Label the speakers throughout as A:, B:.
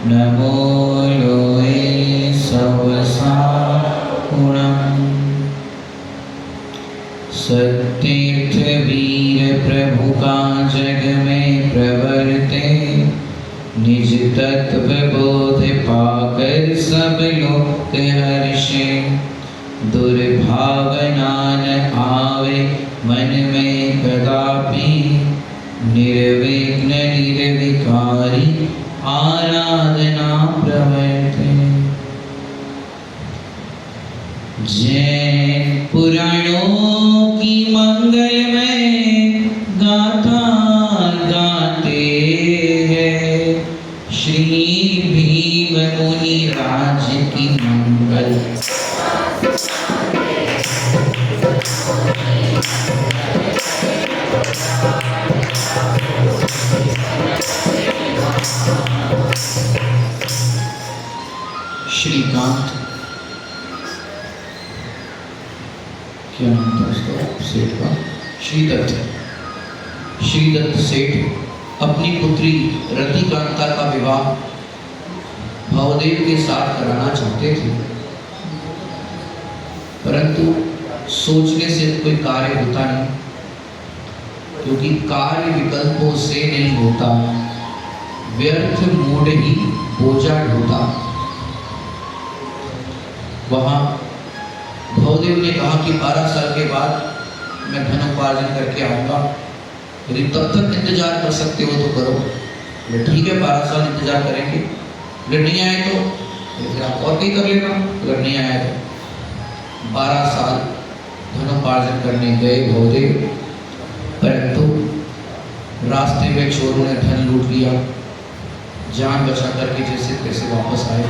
A: नमो लोए सवसागुणम् सत्तीर्थ वीर प्रभु का जग में प्रवर्ते, निज तत्व बोध पाकर सब लोग हर्षे। दुर्भावना न आवे मन में कदापि, निर्विघ्न निर्विकारी आराधना प्रवर्ते। जैन पुराणों की मंगलमय गाथा गाते हैं, श्री भीम मुनि राज की मंगल। श्रीकांत, क्या नाम था उसका सेठ का? श्रीदत्त। श्रीदत्त सेठ अपनी पुत्री रतिकांता का विवाह भवदेव के साथ कराना चाहते थे, परंतु सोचने से कोई कार्य होता नहीं, क्योंकि कार्य विकल्पों से नहीं होता, व्यर्थ मूढ़ ही बोझा ढोता। वहां भवदेव ने कहा कि 12 साल के बाद मैं धन उपार्जन करके आऊंगा, यदि तब तक इंतजार कर सकते हो तो करो। बोले ठीक है, 12 साल इंतजार करेंगे। अगर नहीं आए तो फिर आप और कहीं कर लेना। अगर नहीं आया तो 12 साल धन उपार्जन करने गए भवदेव, परंतु रास्ते में चोरों ने धन लूट लिया। जान बचा करके जैसे तैसे वापस आए।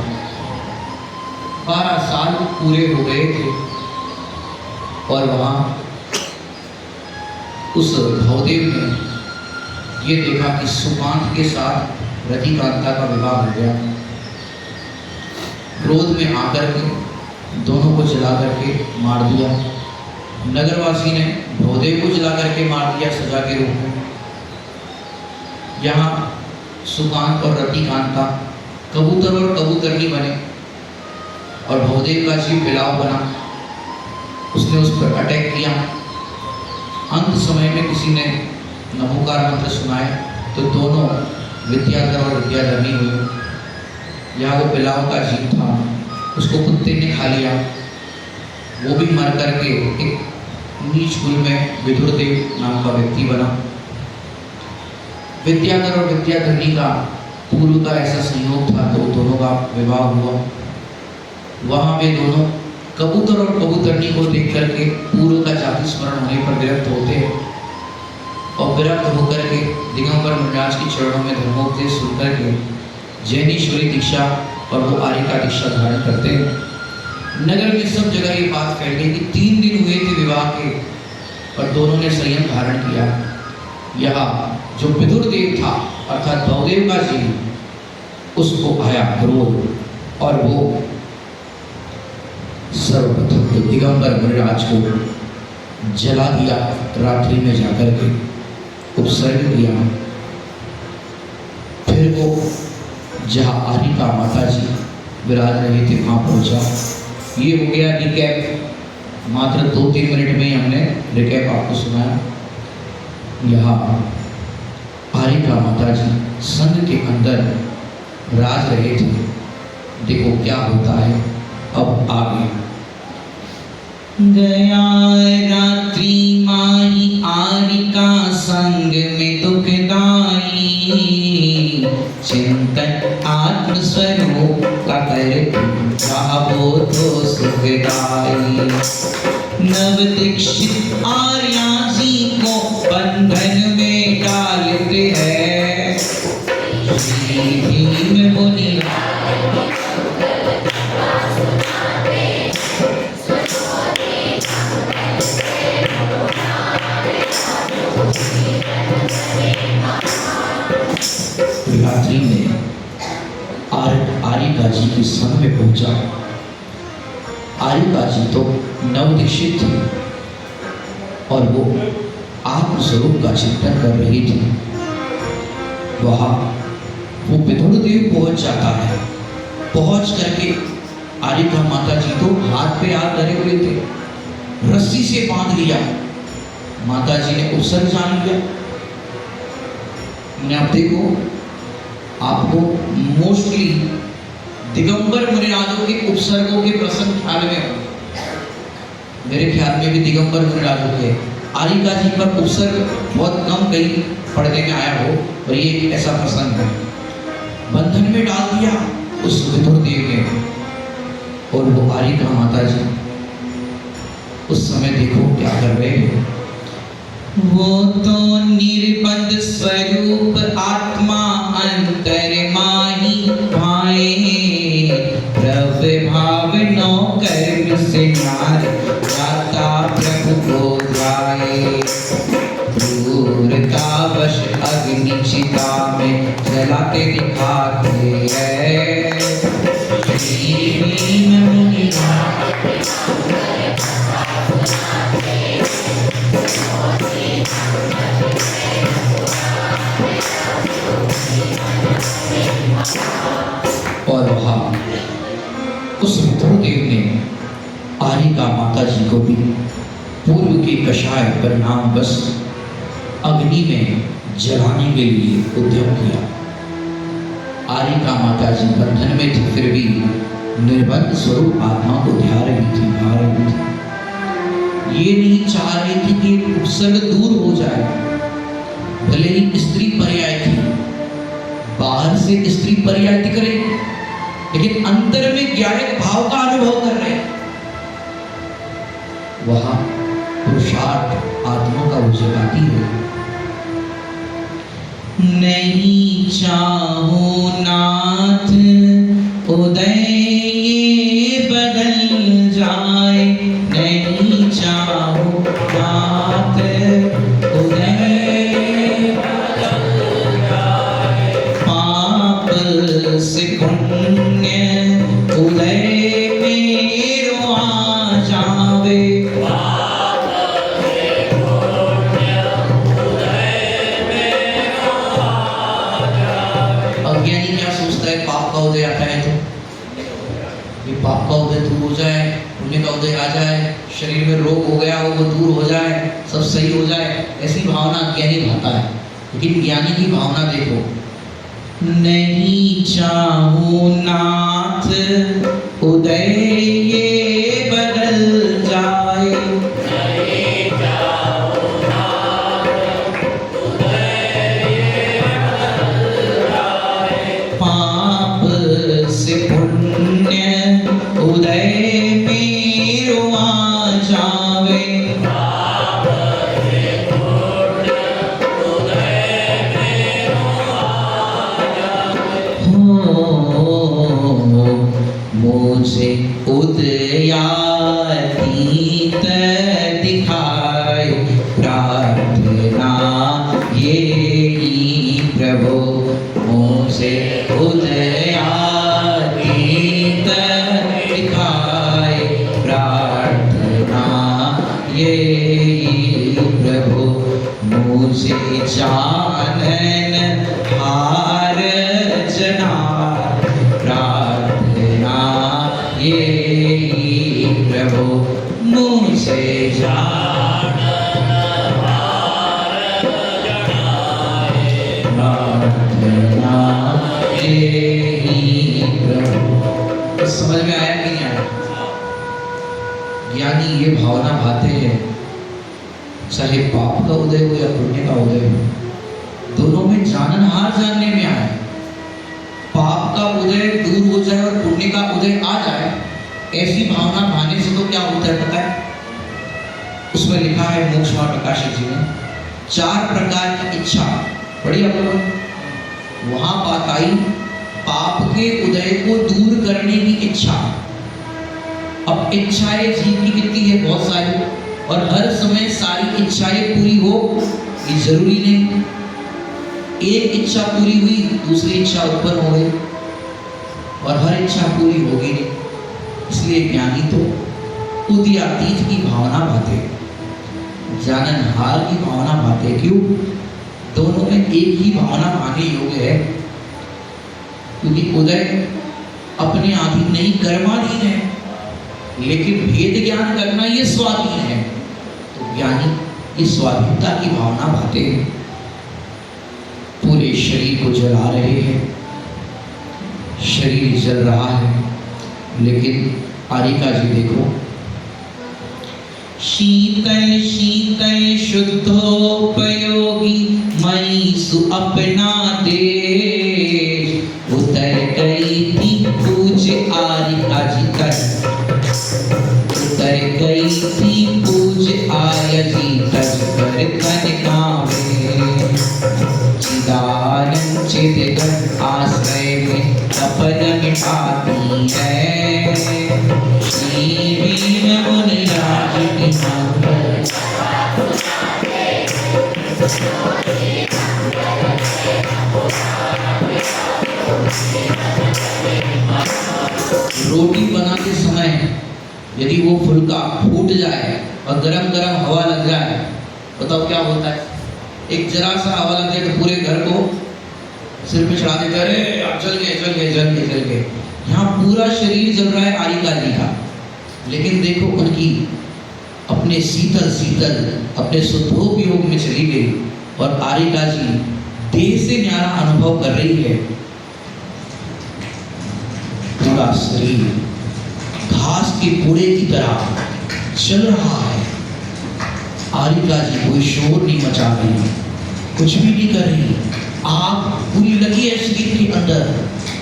A: 12 साल पूरे हो गए थे और वहां उस भवदेव ने ये देखा कि सुकांत के साथ रतिकांता का विवाह हो गया। क्रोध में आकर के दोनों को जला करके मार दिया। नगरवासी ने भवदेव को जला करके मार दिया सजा के रूप में। यहाँ सुकांत और रतिकांता कबूतर और कबूतरनी बने और भवदेव का जीव बिलाव बना। उसने उस पर अटैक किया। अंत समय में किसी ने नमोकार मंत्र सुनाए तो दोनों विद्याधर और विद्याधरनी हुई। यहाँ वो बिलाव का जीव था, उसको कुत्ते ने खा लिया। वो भी मर करके एक नीच कुल में विदुरदेव नाम का व्यक्ति बना। विद्याधर और विद्याधरनी का पूर्व का ऐसा संयोग था तो दोनों का विवाह हुआ। वहां वे दोनों कबूतर और कबूतरनी को देख करके पूर्व का जाति स्मरण होने पर विरक्त होते और विरक्त होकर के दिगंबर मुनिराज के चरणों में धर्मोपदेश सुन करके जैनीश्वरी दीक्षा और वो आर्य का दीक्षा धारण करते हैं। नगर में सब जगह ये बात फैल गई कि 3 दिन हुए थे विवाह के और दोनों ने संयम धारण किया। यहाँ जो विदुरदेव था अर्थात भवदेव का जीव, उसको आया क्रोध और वो सर्वप्रथम तो दिगंबर मुनिराज को जला दिया। रात्रि में जाकर के उपसर्ग दिया। फिर वो जहाँ आरिका माता जी विराज रही थी वहाँ पहुँचा। ये हो गया रिकैप। मात्र 2-3 मिनट में ही हमने रिकैप आपको सुनाया। यहाँ आरिका माता जी संघ के अंदर राज रहे थे। देखो क्या होता है अब आगे। गया रात्रि माही आरिका संग में दुखदाई, चिंतन आत्मस्वरूप का कर जाबो तो सुखदाई। नव दीक्षित आर्या जी को बंधन में डालते हैं, श्री भीम मुनि रात्रि में आरिका जी के संग में पहुंचा। आरिका जी तो नवदीक्षित थी और वो आत्मस्वरूप का चिंतन कर रही थी। वहां वो विदुरदेव पहुंच जाता है। पहुंच करके आर्यका माता जी तो हाथ पे हाथ धरे हुए थे, रस्सी से बांध लिया। माता जी ने उपसर्ग जान लिया। आप देखो, आपको मोस्टली दिगंबर मुनिराजों के उपसर्गों के प्रसंग ख्याल में होंगे। मेरे ख्याल में भी दिगंबर मुनिराजों के आर्यका जी पर उपसर्ग बहुत कम कहीं पढ़ने में आया हो, और ये एक ऐसा प्रसंग है। बंधन में डाल दिया उस विदुरदेव ने, और वो आर्यका माता जी उस समय देखो क्या कर रहे हैं। वो तो निर्बंध स्वरूप आत्मा अंतर माही भाए, प्रभाव नो कर्म से नार जाता प्रभु को ध्याए। क्रूरता वश अग्नि चिता में जलाते दिखाते हैं। और वहाँ उस विदुरदेव ने आर्यका माता जी को भी पूर्व के कषाय परिणाम बस अग्नि में जलाने के लिए उद्यम किया। आर्यका माता जी बंधन में थी, फिर भी निर्बंध स्वरूप आत्मा को ध्या रही थी, भा रही थी। ये नहीं चाह रही थी कि उपसर्ग दूर हो जाए। भले ही स्त्री पर्याय थी, बाहर से स्त्री पर्याय दिख रही, लेकिन अंतर में ज्ञानिक भाव का अनुभव कर रहे। वहां पुरुषार्थ आत्मा का वो जगाती है। नहीं चाहो नाथ उदय ये बदल जाए, नहीं चाहो नाथ उदय बदल जाए। पाप से पुण्य उदय मेरो आ जावे। अज्ञानी क्या सोचता है, पाप का उदय आता है तो ये पाप का उदय दूर हो जाए, पुण्य का उदय आ जाए, शरीर में रोग हो गया हो वो दूर हो जाए, सब सही हो जाए, ऐसी भावना अज्ञानी भाता है। लेकिन ज्ञानी की भावना देखो, नहीं चाहूं नाथ उदय ये बदल जाए। नहीं चाहूं नाथ उदय ये बदल जाए। पाप से पुण्य उदय मेरो आ जावे। पाप से पुण्य उदय मेरो आ जावे। मुझे उदयातीत दिखाए प्रार्थना ये प्रभु। मुझे उदयातीत दिखाए प्रार्थना ये प्रभु। मुझे जानन हार जना प्रार्थना ये प्रभु। मुझे जानन हार जना प्रार्थना ये प्रभु। तो समझ में आया कि नहीं आया? ज्ञानी ये भावना भाते हैं, चाहे पाप का उदय हो या पुण्य का उदय हो, दोनों में जाननहार जानने में आए। पाप का उदय दूर हो जाए और पुण्य का उदय आ जाए, ऐसी भावना भाने से तो क्या होता है पता है? उसमें लिखा है मोक्षमार्ग प्रकाशक जी ने 4 प्रकार की इच्छा पढ़ी आप लोगों। वहां बात आई पाप के उदय को दूर करने की इच्छा। अब इच्छाएं जीव की कितनी है, बहुत सारी, और हर समय सारी इच्छाएं पूरी हो ये जरूरी नहीं। एक इच्छा पूरी हुई, दूसरी इच्छा उत्पन्न हो गई, और हर इच्छा पूरी होगी नहीं। इसलिए ज्ञानी तो उदयातीत की भावना भाते, जाननहार की भावना भाते। क्यों? दोनों में एक ही भावना भाने योग्य है। क्योंकि उदय अपने आधीन नहीं, कर्माधीन है, लेकिन भेद ज्ञान करना ये स्वाधीन है। तो ज्ञानी ये स्वाधीनता की भावना भाते हैं, पूरे शरीर को जला रहे हैं, शरीर जल रहा है, लेकिन आरिका जी देखो, शीतल शीतल शुद्धोपयोगी मई सु अपना देश, उतर गई थी पूज आरिका जी तक, उतर गई थी पूज आर्य जी तक पर तन गावे, चिदानंद चिदघन आश्रय में अपन मिटाती है, श्री भीम मुनिराज की रोटी बनाते समय यदि वो फुल्का फूट जाए और गरम गरम हवा लग जाए, बताओ क्या होता है? एक जरा सा हवा लग जाए तो पूरे घर को सिर पे चढ़ा देते, अरे जल गए जल गए जल गए जल गए। यहाँ पूरा शरीर जल रहा है आरिका जी का, लेकिन देखो उनकी अपने शीतल शीतल अपने शुद्धोपयोग में चली गई और आरिका जी देह से न्यारा अनुभव कर रही है। पूरा शरीर घास के कूड़े की तरह चल रहा है। आरिका जी कोई शोर नहीं मचा रही, कुछ भी नहीं कर रही, आग पूरी लगी है शरीर के अंदर,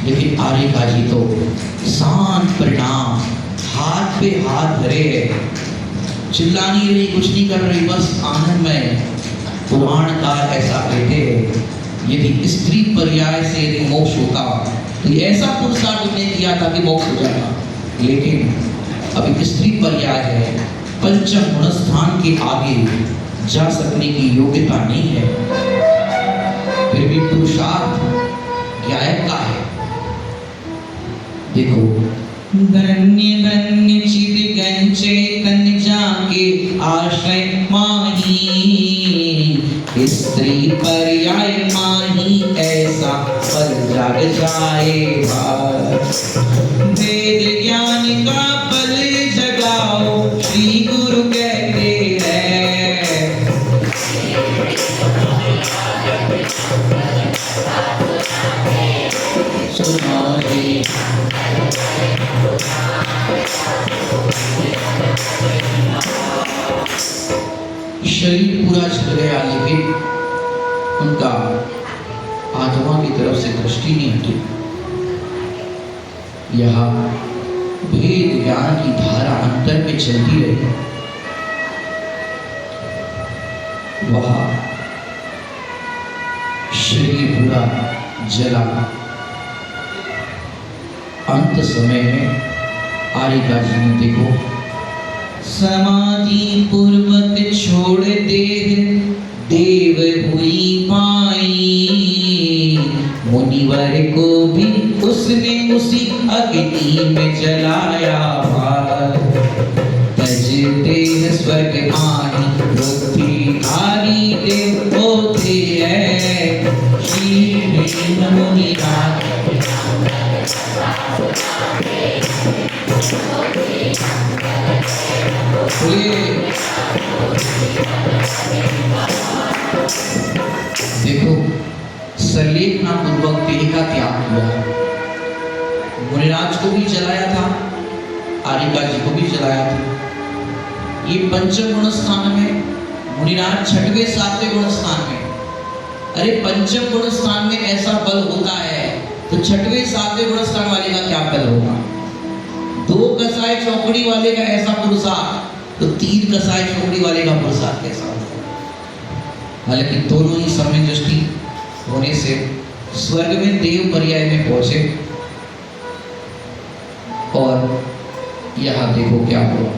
A: लेकिन आरिका जी तो शांत परिणाम, हाथ पे हाथ धरे है, चिल्ला नहीं रही, कुछ नहीं कर रही, बस आनंद में। पुराणकार ऐसा कहते हैं, यदि स्त्री पर्याय से यदि मोक्ष होता तो ऐसा पुरुषार्थ उसने किया था कि मोक्ष हो जाता, लेकिन अभी स्त्री पर्याय है, पंचम गुण स्थान के आगे जा सकने की योग्यता नहीं है, फिर भी पुरुषार्थ ज्ञायक का है। देखो, धन्य धन्य चिद चेतन जाके आश्रय माही, स्त्री पर्याय माही ऐसा फल जाग जाएगा, वेद ज्ञान का फल जगाओ श्री गुरु कहते हैं। शरीर पूरा जल गया, लेकिन उनका आत्मा की तरफ से दृष्टि नहीं हटी। यह भेद ज्ञान की धारा अंतर में चलती रही। वह शरीर पूरा जला। अंत समय में आरिका जी ने देखो, समाधि पूर्वक छोड़ देह देव हुई पाई, मुनिवर को भी उसने उसी अग्नि में जलाया भार, तज देह स्वर्ग आनी बुद्धि धारी देव होते हैं, श्री भीम मुनिराज। देखो, सरलेखना पूर्वक देह का त्याग किया, मुनिराज को भी जलाया था, आरिका जी को भी जलाया था। ये पंचम गुण स्थान में, मुनिराज छठवें सातवें गुण स्थान में। अरे पंचम गुण स्थान में ऐसा बल होता है तो छठवें सातवें गुण स्थान वाले का क्या बल होगा? दो कसाई चौकड़ी वाले का ऐसा पुरुषार्थ तो तीन कसाई चौकड़ी वाले का पुरुषार्थ कैसा होगा? हालांकि दोनों ही समय दृष्टि होने से स्वर्ग में देव पर्याय में पहुंचे। और यहाँ देखो क्या हुआ,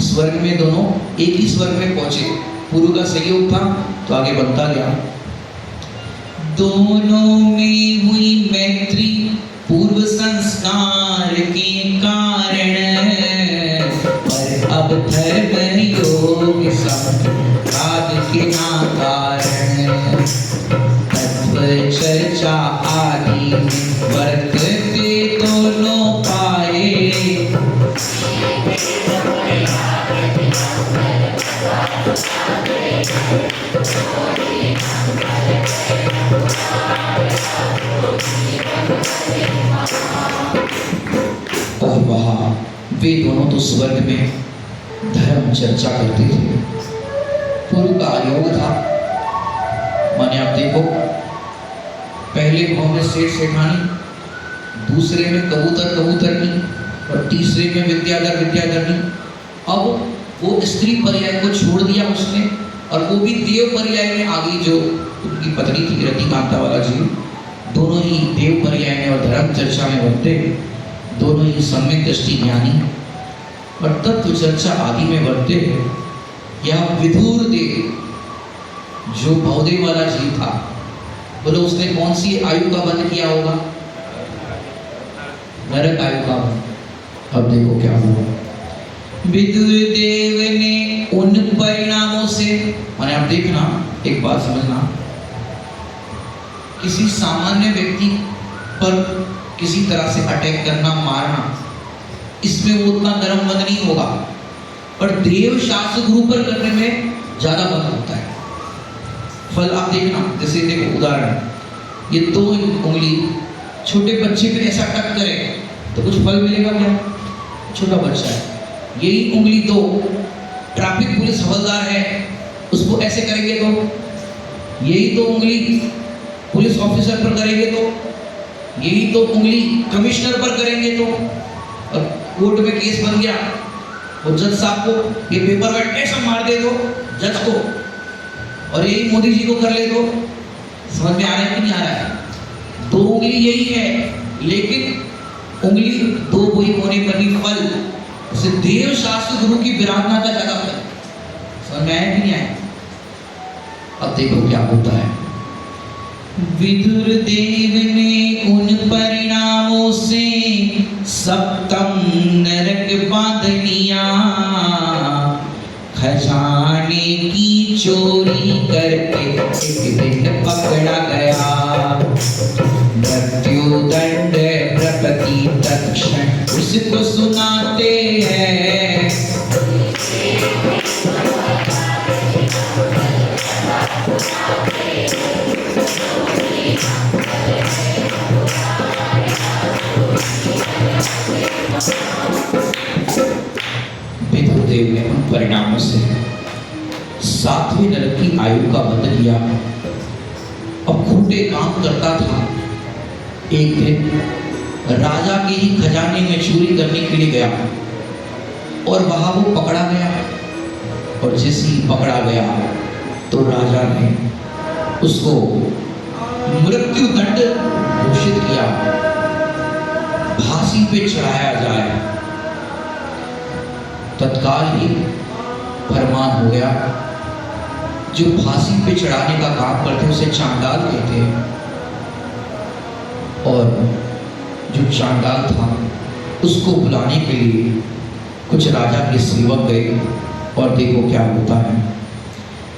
A: स्वर्ग में दोनों एक ही स्वर्ग में पहुंचे। पूर्व का सहयोग था तो आगे बढ़ता गया। दोनों में हुई मैत्री पूर्व संस्कार के कारण, पर अब धर्म योग संघात के ना कारण, तत्व चर्चा आदि में बरतते दोनों पाए। और वहां वे दोनों तो स्वर्ग में धर्म चर्चा करते थे। पूर्व का योग था, माने आप देखो, पहले भाव में सेठ सेठानी, दूसरे में कबूतर कबूतरनी और तीसरे में विद्याधर विद्याधरनी। अब वो स्त्री पर्याय को छोड़ दिया उसने, और वो भी देव पर्याय में आ गई। जो उनकी पत्नी थी रतिकांता वाला जी, दोनों ही देव पर्याय में और धर्म चर्चा में बढ़ते, दोनों ही सम्यक दृष्टि ज्ञानी और तत्व चर्चा आदि में बढ़ते हैं। यह विदुर देव जो भवदेव वाला जीव था, बोलो उसने कौन सी आयु का बंध किया होगा? नरक आयु का बंध। अब देखो क्या हुआ। विदुर देव ने उन परिणामों से, माने आप देखना, एक बात समझना, किसी सामान्य व्यक्ति पर किसी तरह से अटैक करना, मारना, इसमें वो उतना कर्म बंध नहीं होगा, पर देव शास्त्र गुरु पर करने में ज्यादा बंध होता है। फल आप देखना, जैसे देखो उदाहरण, ये 2 उंगली छोटे बच्चे पे ऐसा टक करे तो कुछ फल मिलेगा क्या? छोटा बच्चा है। यही उंगली 2 ट्रैफिक पुलिस हवलदार है, उसको ऐसे करेंगे तो, यही 2 उंगली पुलिस ऑफिसर पर करेंगे तो, यही 2 उंगली कमिश्नर पर करेंगे तो, और कोर्ट में केस बन गया और जज साहब को ये पेपर वेट ऐसा मार दे दो जज को, और यही मोदी जी को कर ले दो। समझ में आ रहा है कि नहीं आ रहा है? 2 उंगली यही है, लेकिन उंगली 2 कोई होने पर भी फल, उसे देव शास्त्र गुरु की विराधना का ज्यादा फल। समझ में आया कि नहीं आया? अब देखो क्या होता है। विदुर देव ने उन परिणामों से सप्तम नरक बांध लिया। खजाने की चोरी करके एक दिन पकड़ा गया। मृत्यु दंड प्रपति तत्क्षण उसको सुनाते हैं। विदुरदेव ने उन परिणामों से 7वें नरक की आयु का बंध किया। अब खोटे काम करता था। एक दिन राजा के ही खजाने में चोरी करने के लिए गया और वहां वो पकड़ा गया, और जैसे ही पकड़ा गया तो राजा ने उसको मृत्यु दंड घोषित किया, फांसी पे चढ़ाया जाए। तत्काल ही फरमान हो गया। जो फांसी पे चढ़ाने का काम करते उसे चांडाल कहते हैं, और जो चांडाल था उसको बुलाने के लिए कुछ राजा के सेवक गए, और देखो क्या होता है।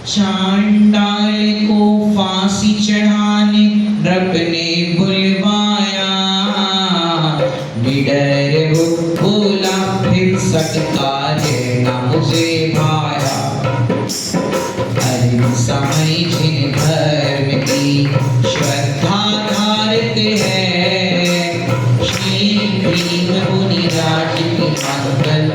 A: चांडाल को फांसी चढ़ाने नृप ने बुलवाया। निडर हो बोला फिर सत्कार न मुझे भाया। समय जिन धर्म की श्रद्धा धारते हैं, श्री भीम मुनिराज की मंगल।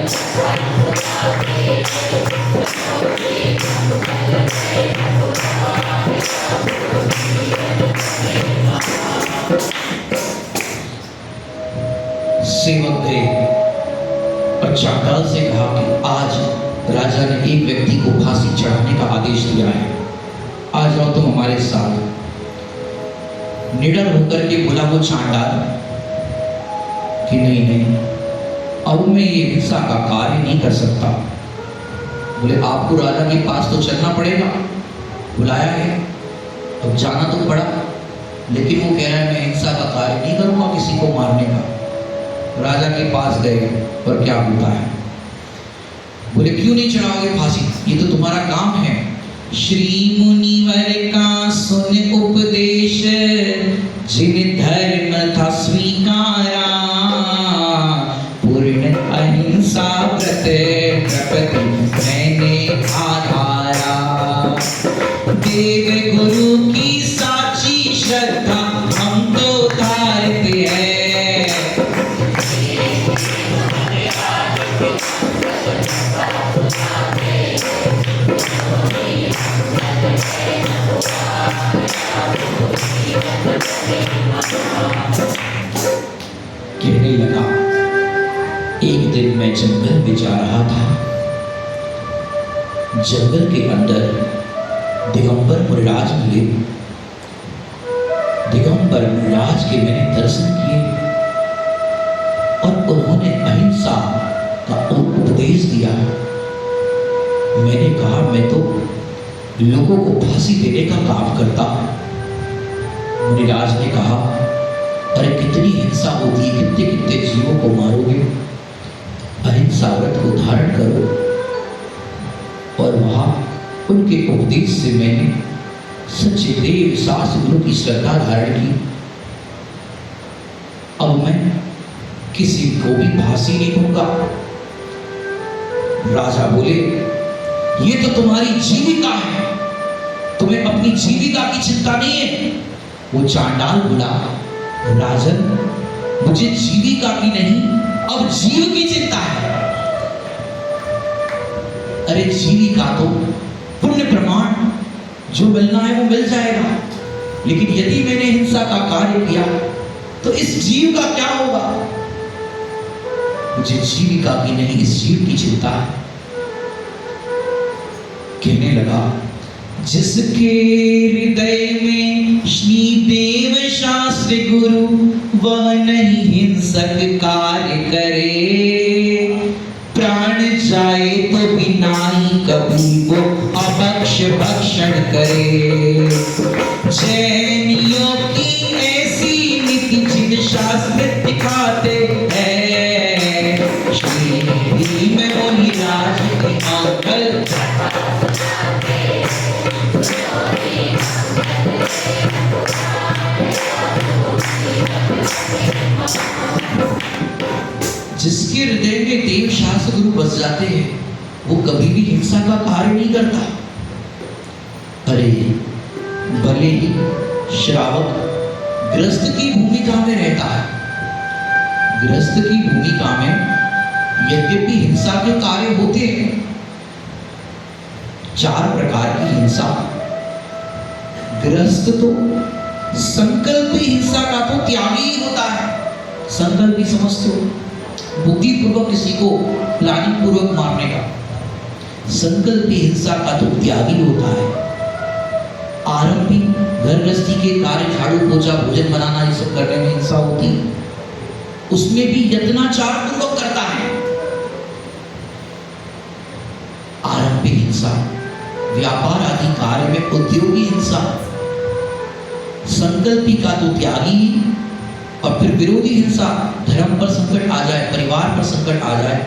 A: सेवक गए और चांडाल से कहा कि आज राजा ने एक व्यक्ति को फांसी चढ़ाने का आदेश दिया है, आ जाओ तुम हमारे साथ। निडर होकर के बोला वो चांडाल कि नहीं नहीं, अब मैं ये हिंसा का कार्य नहीं कर सकता। बोले आपको राजा के पास तो चलना पड़ेगा, बुलाया है, अब जाना तो पड़ा, लेकिन वो कह रहा है मैं हिंसा का कार्य नहीं करूंगा किसी को मारने का। राजा के पास गए और क्या होता है। बोले क्यों नहीं चढ़ाओगे फांसी, ये तो तुम्हारा काम है। श्री मुनिवर का सुन उपदेश, जिन धर्म था देव गुरु की साची श्रद्धा हम तो उतारते हैं। कहने लगा, एक दिन मैं जंगल में जा रहा था। जंगल के अंदर दिगंबर मुनिराज मिले। दिगंबर मुनिराज के मैंने दर्शन किए और उन्होंने अहिंसा का उपदेश दिया। मैंने कहा, मैं तो लोगों को फांसी देने का काम करता। मुनिराज ने कहा, अरे कितनी हिंसा होती है, कितने कितने जीवों को मारोगे, अहिंसा व्रत को धारण करो। और वहां उनके उपदेश से मैंने सच्चे देव सास गुरु की श्रद्धा धारण की। अब मैं किसी को भी फांसी नहीं दूंगा। राजा बोले, ये तो तुम्हारी जीविका है, तुम्हें अपनी जीविका की चिंता नहीं है। वो चांडाल बोला, राजन मुझे जीविका की नहीं, अब जीव की चिंता है। अरे जीविका तो पुण्य प्रमाण जो मिलना है वो मिल जाएगा, लेकिन यदि मैंने हिंसा का कार्य किया तो इस जीव का क्या होगा? मुझे जीविका की नहीं, इस जीव की चिंता है। कहने लगा, जिसके हृदय में श्री देव शास्त्र गुरु वह नहीं हिंसक कार्य करे, प्राण जाए तो बिना ही कभी वो अभक्ष भक्षण करे। जैनियों की ऐसी नीति जिन शास्त्र दिखाते हैं, श्री भीम मुनिराज की मंगल जिसके हृदय में देव शास्त्र गुरु बस जाते हैं वो कभी भी हिंसा का कार्य नहीं करता। अरे भले ही श्रावक गृहस्थ की भूमिका में रहता है, गृहस्थ की भूमिका में यद्यपि हिंसा के कार्य होते हैं, 4 प्रकार की हिंसा। गृहस्थ तो संकल्पी हिंसा का तो त्यागी ही होता है। संकल्पी समझते हो, बुद्धिपूर्वक किसी को प्लानिंग पूर्वक मारने का। संकल्पी हिंसा का तो त्यागी होता है। आरंभी घर गृहस्थी के कार्य, झाड़ू पोछा, भोजन बनाना, ये सब करने में हिंसा होती, उसमें भी यत्नाचार पूर्वक करता है। आरंभी हिंसा, व्यापार आदि कार्य में उद्योगी हिंसा। संकल्पी का तो त्यागी, और फिर विरोधी हिंसा, धर्म पर संकट आ जाए, परिवार पर संकट आ जाए,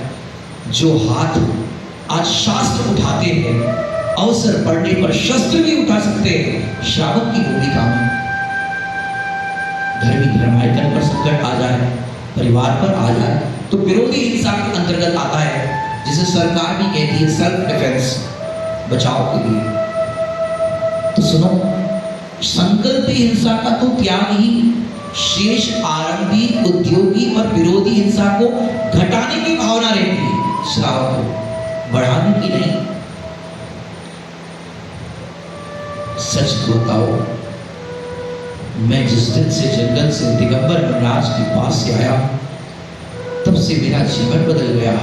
A: जो हाथ आज शास्त्र उठाते हैं, अवसर पड़ने पर शस्त्र भी उठा सकते हैं। श्रावक की भूमिका में धर्मी धर्मायतन पर संकट आ जाए, परिवार पर आ जाए, तो विरोधी हिंसा के अंतर्गत आता है, जिसे सरकार भी कहती है सेल्फ डिफेंस, बचाव के लिए। तो सुनो, संकल्पी हिंसा का तो त्याग ही, शेष आरंभी, उद्योगी और विरोधी हिंसा को घटाने की भावना रहती है, श्रावक को बढ़ाने की नहीं। सच बताओ, मैं जिस दिन से जंगल से दिगंबर मुनिराज के पास से आया, तब से मेरा जीवन बदल गया।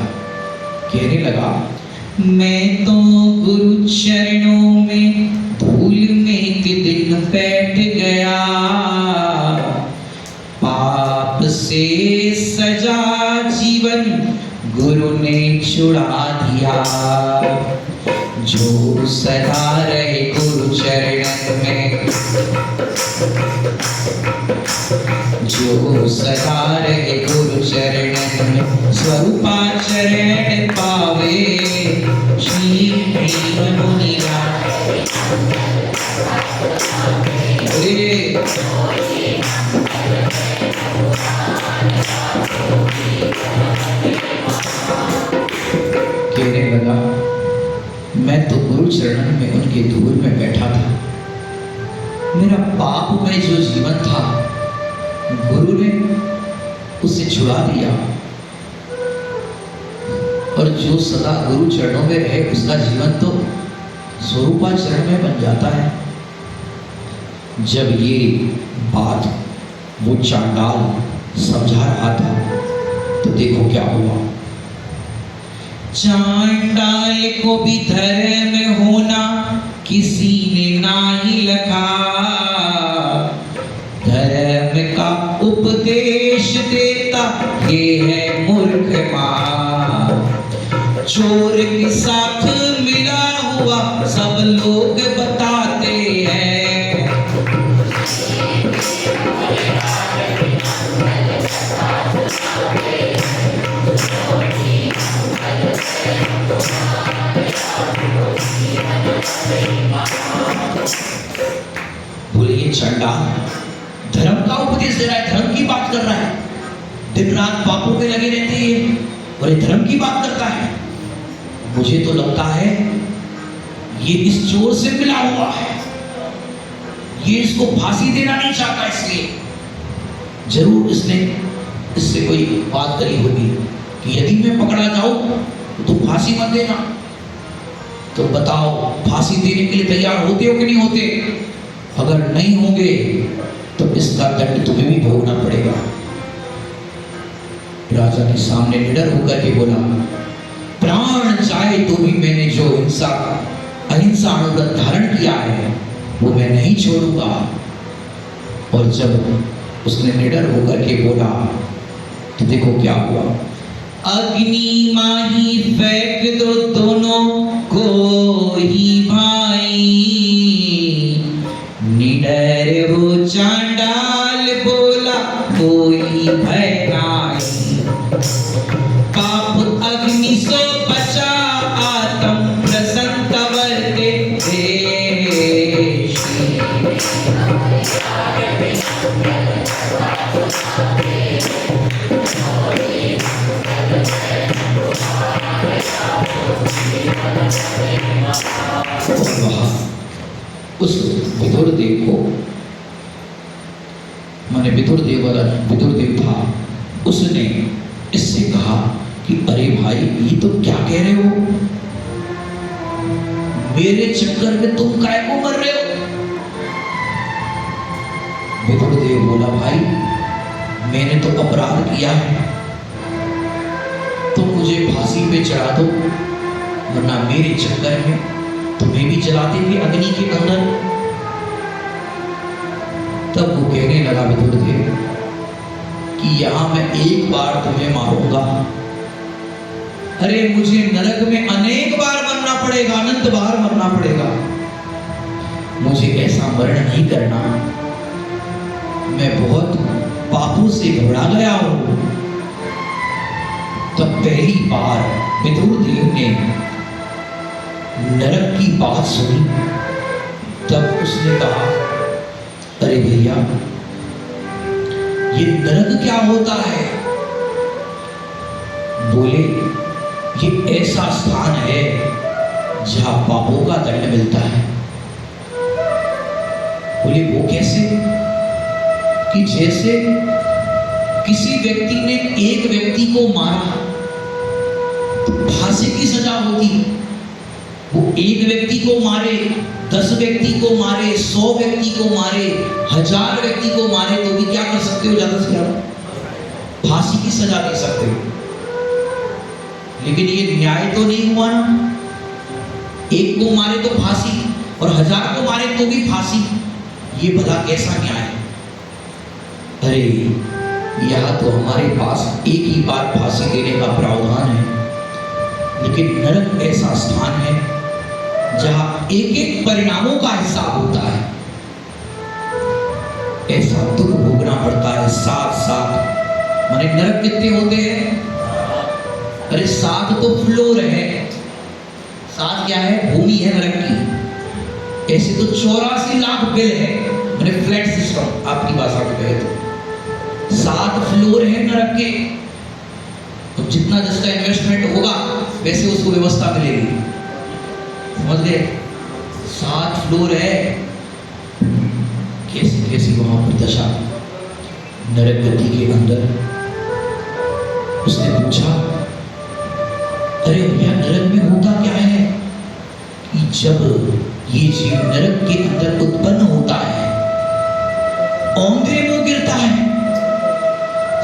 A: कहने लगा, मैं तो गुरु चरणों में धूल में एक दिन बैठ गया, पाप से सजा जीवन गुरु ने छुड़ा दिया। जो सदा रहे गुरु चरण में, जो सदा रहे गुरु चरण में, स्वरूपाचरण पावे श्री भीम मुनिराज। कहने लगा, मैं तो गुरु चरण में उनके धूल में बैठा था, पाप में जो जीवन था गुरु ने उसे छुड़ा दिया, और जो सदा गुरु चरणों में रहे उसका जीवन तो स्वरूपाचरण में बन जाता है। जब ये बात वो चांडाल समझा रहा था तो देखो क्या हुआ।
B: चांडाल को भी धर्म होना किसी ने नाही लखा, धर्म का उपदेश देता ये है मूर्ख माँ। चोर के साथ मिला हुआ सब लोग बताते हैं,
A: बोले ये चंडाल धर्म का उपदेश दे रहा है, धर्म की बात कर रहा है, दिन रात पापों पे लगे रहते हैं और ये धर्म की बात करता है। मुझे तो लगता है ये इस चोर से मिला हुआ है, ये इसको फांसी देना नहीं चाहता, इसलिए जरूर इसने इससे कोई बात करी होगी कि यदि मैं पकड़ा जाऊं तो तुम फांसी मत देना। तो बताओ फांसी देने के लिए तैयार होते हो कि नहीं होते? अगर नहीं होंगे तो इसका दंड तुम्हें भी भोगना पड़ेगा। राजा ने सामने निडर होकर के बोला, प्राण चाहे तो भी मैंने जो अहिंसा अनुव्रत धारण किया है वो मैं नहीं छोड़ूंगा। और जब उसने निडर होकर के बोला तो देखो क्या हुआ।
B: अग्नि माही फेंक दो दोनों को ही भाई, निडर हो चांडाल बोला कोई भय नहीं। पाप अग्नि सो बचा आत्म प्रसन्न वर्ते देश।
A: उस विदुरदेव को, माने विदुरदेव था, उसने इससे कहा कि अरे भाई ये तो क्या कह रहे हो, मेरे चक्कर में तुम काय को मर रहे हो? विदुरदेव बोला, भाई मैंने तो अपराध किया है, तुम मुझे फांसी पे चढ़ा दो, वरना मेरे चक्कर में तुम्हें भी जला देंगे अग्नि के अंदर। तब वो कहने लगा विदुरदेव कि यहां मैं एक बार तुम्हें मारूंगा, अरे मुझे नरक में अनेक बार मरना पड़ेगा, अनंत बार मरना पड़ेगा, मुझे ऐसा मरण नहीं करना, मैं बहुत पापों से घबरा गया हूं। तब पहली बार विदुरदेव ने नरक की बात सुनी, तब उसने कहा, अरे भैया ये नरक क्या होता है? बोले ये ऐसा स्थान है जहां पापों का दंड मिलता है। बोले वो कैसे? कि जैसे किसी व्यक्ति ने एक व्यक्ति को मारा तो फांसी की सजा होती, वो एक व्यक्ति को मारे, 10 व्यक्ति को मारे, 100 व्यक्ति को मारे, 1000 व्यक्ति को मारे तो भी क्या कर सकते हो? ज्यादा से ज्यादा फांसी की सजा दे सकते हो। लेकिन ये न्याय तो नहीं हुआ ना, एक को मारे तो फांसी और 1000 को मारे तो भी फांसी, ये भला कैसा न्याय है? अरे यहाँ तो हमारे पास एक ही बार फांसी देने का प्रावधान है, लेकिन नरक ऐसा स्थान है जहां एक एक परिणामों का हिसाब होता है, ऐसा दुख भोगना पड़ता है साथ साथ। माने नरक कितने होते हैं? अरे 7 तो फ्लोर है, 7 क्या है? भूमि है नरक की। ऐसे तो 84 लाख बिल है, माने फ्लैट सिस्टम आपकी भाषा में कहे तो 7 फ्लोर है नरक के। तो जितना जिसका इन्वेस्टमेंट होगा वैसे उसको व्यवस्था मिलेगी, समझ ले। 7 फ्लोर है, कैसी कैसी वहां पर दशा नरक गति के अंदर। उसने पूछा, अरे भैया नरक में होता क्या है कि जब ये जीव नरक के अंदर उत्पन्न होता है, औंधे मुंह गिरता है,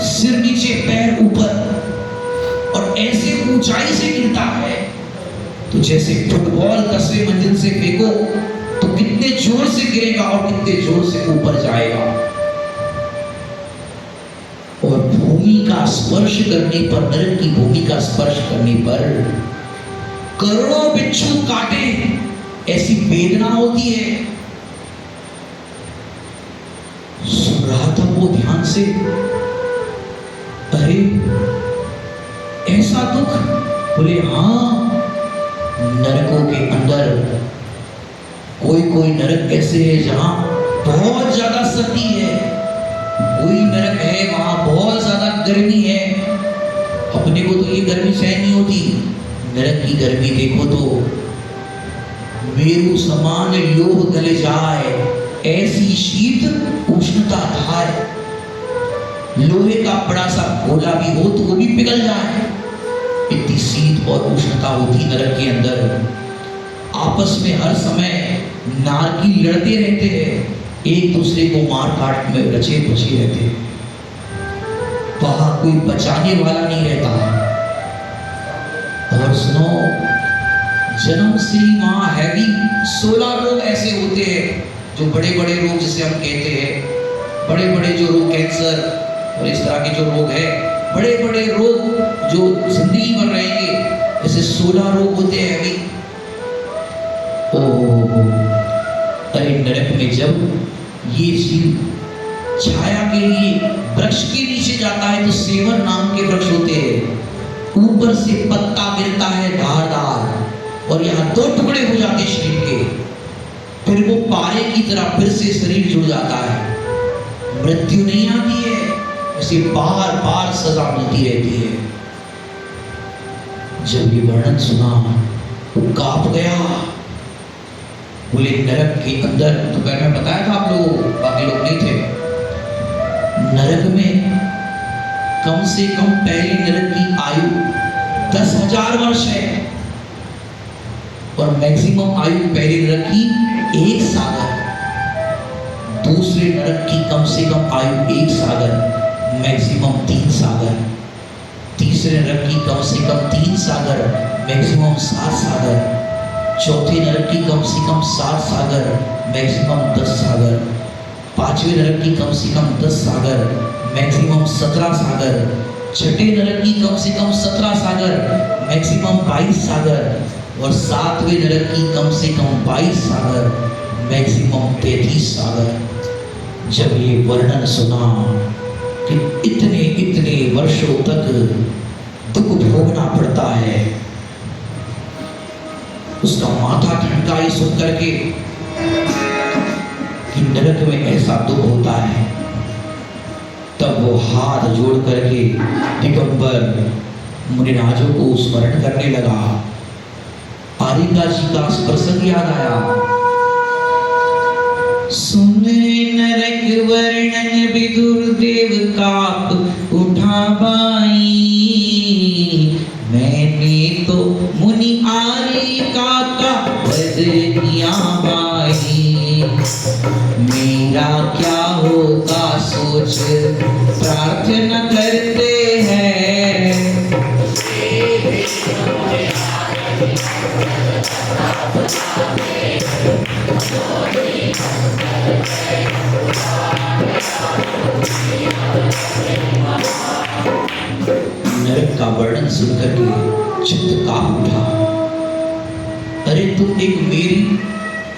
A: सिर नीचे पैर ऊपर, और ऐसे ऊंचाई से गिरता है तो जैसे फुटबॉल 10वें मंजिल से फेंको तो कितने जोर से गिरेगा और कितने जोर से ऊपर जाएगा। और भूमि का स्पर्श करने पर, नरक की भूमि का स्पर्श करने पर करोड़ों बिच्छू काटे, ऐसी वेदना होती है। सुन रहा था वो ध्यान से, अरे ऐसा दुख? बोले हाँ, नरकों के अंदर कोई कोई नरक ऐसे है जहां बहुत ज्यादा सर्दी है, कोई नरक है वहां बहुत ज्यादा गर्मी है। अपने को तो ये गर्मी सहन नहीं होती, नरक की गर्मी देखो तो मेरू समान लोह गले जाए, ऐसी शीत उष्णता धार। लोहे का बड़ा सा गोला भी हो तो वो भी पिघल जाए, इतनी शीत और उष्णता होती नरक के अंदर। आपस में हर समय नारकी लड़ते रहते हैं, एक दूसरे को मार काट में रचे बचे रहते हैं, वहां कोई बचाने वाला नहीं रहता। और सुनो, जन्म से ही वहां हैवी 16 रोग ऐसे होते हैं जो बड़े बड़े रोग जिसे हम कहते हैं, बड़े बड़े जो रोग, कैंसर और इस तरह के जो रोग है, बड़े बड़े रोग जो जिंदगी भर रहेंगे, ऐसे 16 रोग होते हैं अभी। अरे नरक में जब ये जीव छाया के लिए वृक्ष के नीचे जाता है तो सेवन नाम के वृक्ष होते हैं, ऊपर से पत्ता गिरता है धारदार और यहाँ 2 टुकड़े हो जाते हैं शरीर के, फिर वो पारे की तरह फिर से शरीर जुड़ जाता है। मृत्यु नहीं आती है, ऐसे बार बार सजा मिलती रहती है। जब ये वर्णन सुना वो कांप गया। बोले नरक के अंदर, तो पहले मैं बताया था आप लोगों को, बाकी लोग नहीं थे, नरक में कम से कम पहले नरक की आयु 10,000 वर्ष है और मैक्सिमम आयु पहले नरक की 1 सागर, दूसरे नरक की कम से कम आयु 1 सागर, मैक्सिमम 3 सागर, तीसरे नरक की कम से कम 3 सागर, मैक्सिमम 7 सागर, चौथे नरक की कम से कम 7 सागर, मैक्सिमम 10 सागर, पांचवें नरक की कम से कम 10 सागर, मैक्सिमम 17 सागर, छठे नरक की कम से कम 17 सागर, मैक्सिमम 22 सागर, और सातवें नरक की कम से कम 22 सागर, मैक्सिमम 33 सागर। जब ये वर्णन सुना कि इतने इतने वर्षों तक दुख भोगना पड़ता है, उसका माथा ठनका ये सुन करके कि नरक में ऐसा दुख होता है, तब वो हाथ जोड़ करके दिगंबर मुनिराजों को स्मरण करने लगा। आरिका जी का प्रसंग याद आया।
B: सुने नरक वर्णन विदुर देव काप उठा बाई, मैंने तो मुनि आरिका का वध किया बाई। मेरा क्या होगा सोच प्रार्थना करते हैं,
A: नरक का वर्णन सुनकर के चित्त कांप उठा। अरे तुम एक मेरी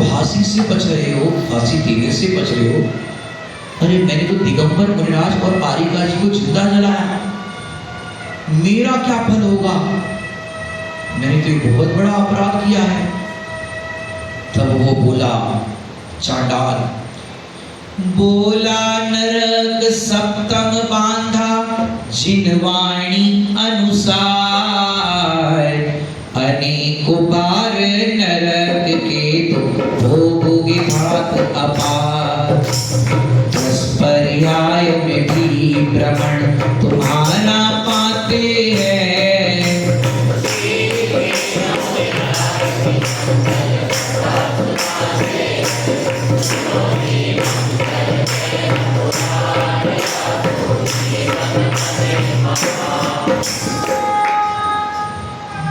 A: फांसी से बच रहे हो, फांसी देने से बच रहे हो। अरे मैंने तो दिगंबर मुनिराज और आरिका जी को जिंदा जलाया, मेरा क्या फल होगा? मैंने तो एक बहुत बड़ा अपराध किया है। तब वो बोला, चांडाल
B: बोला नरक सप्तम बांधा जिनवाणी अनुसार, अनेकों बार नरक के तो भोगोगे भात अपार। छुटकारा पाते हैं।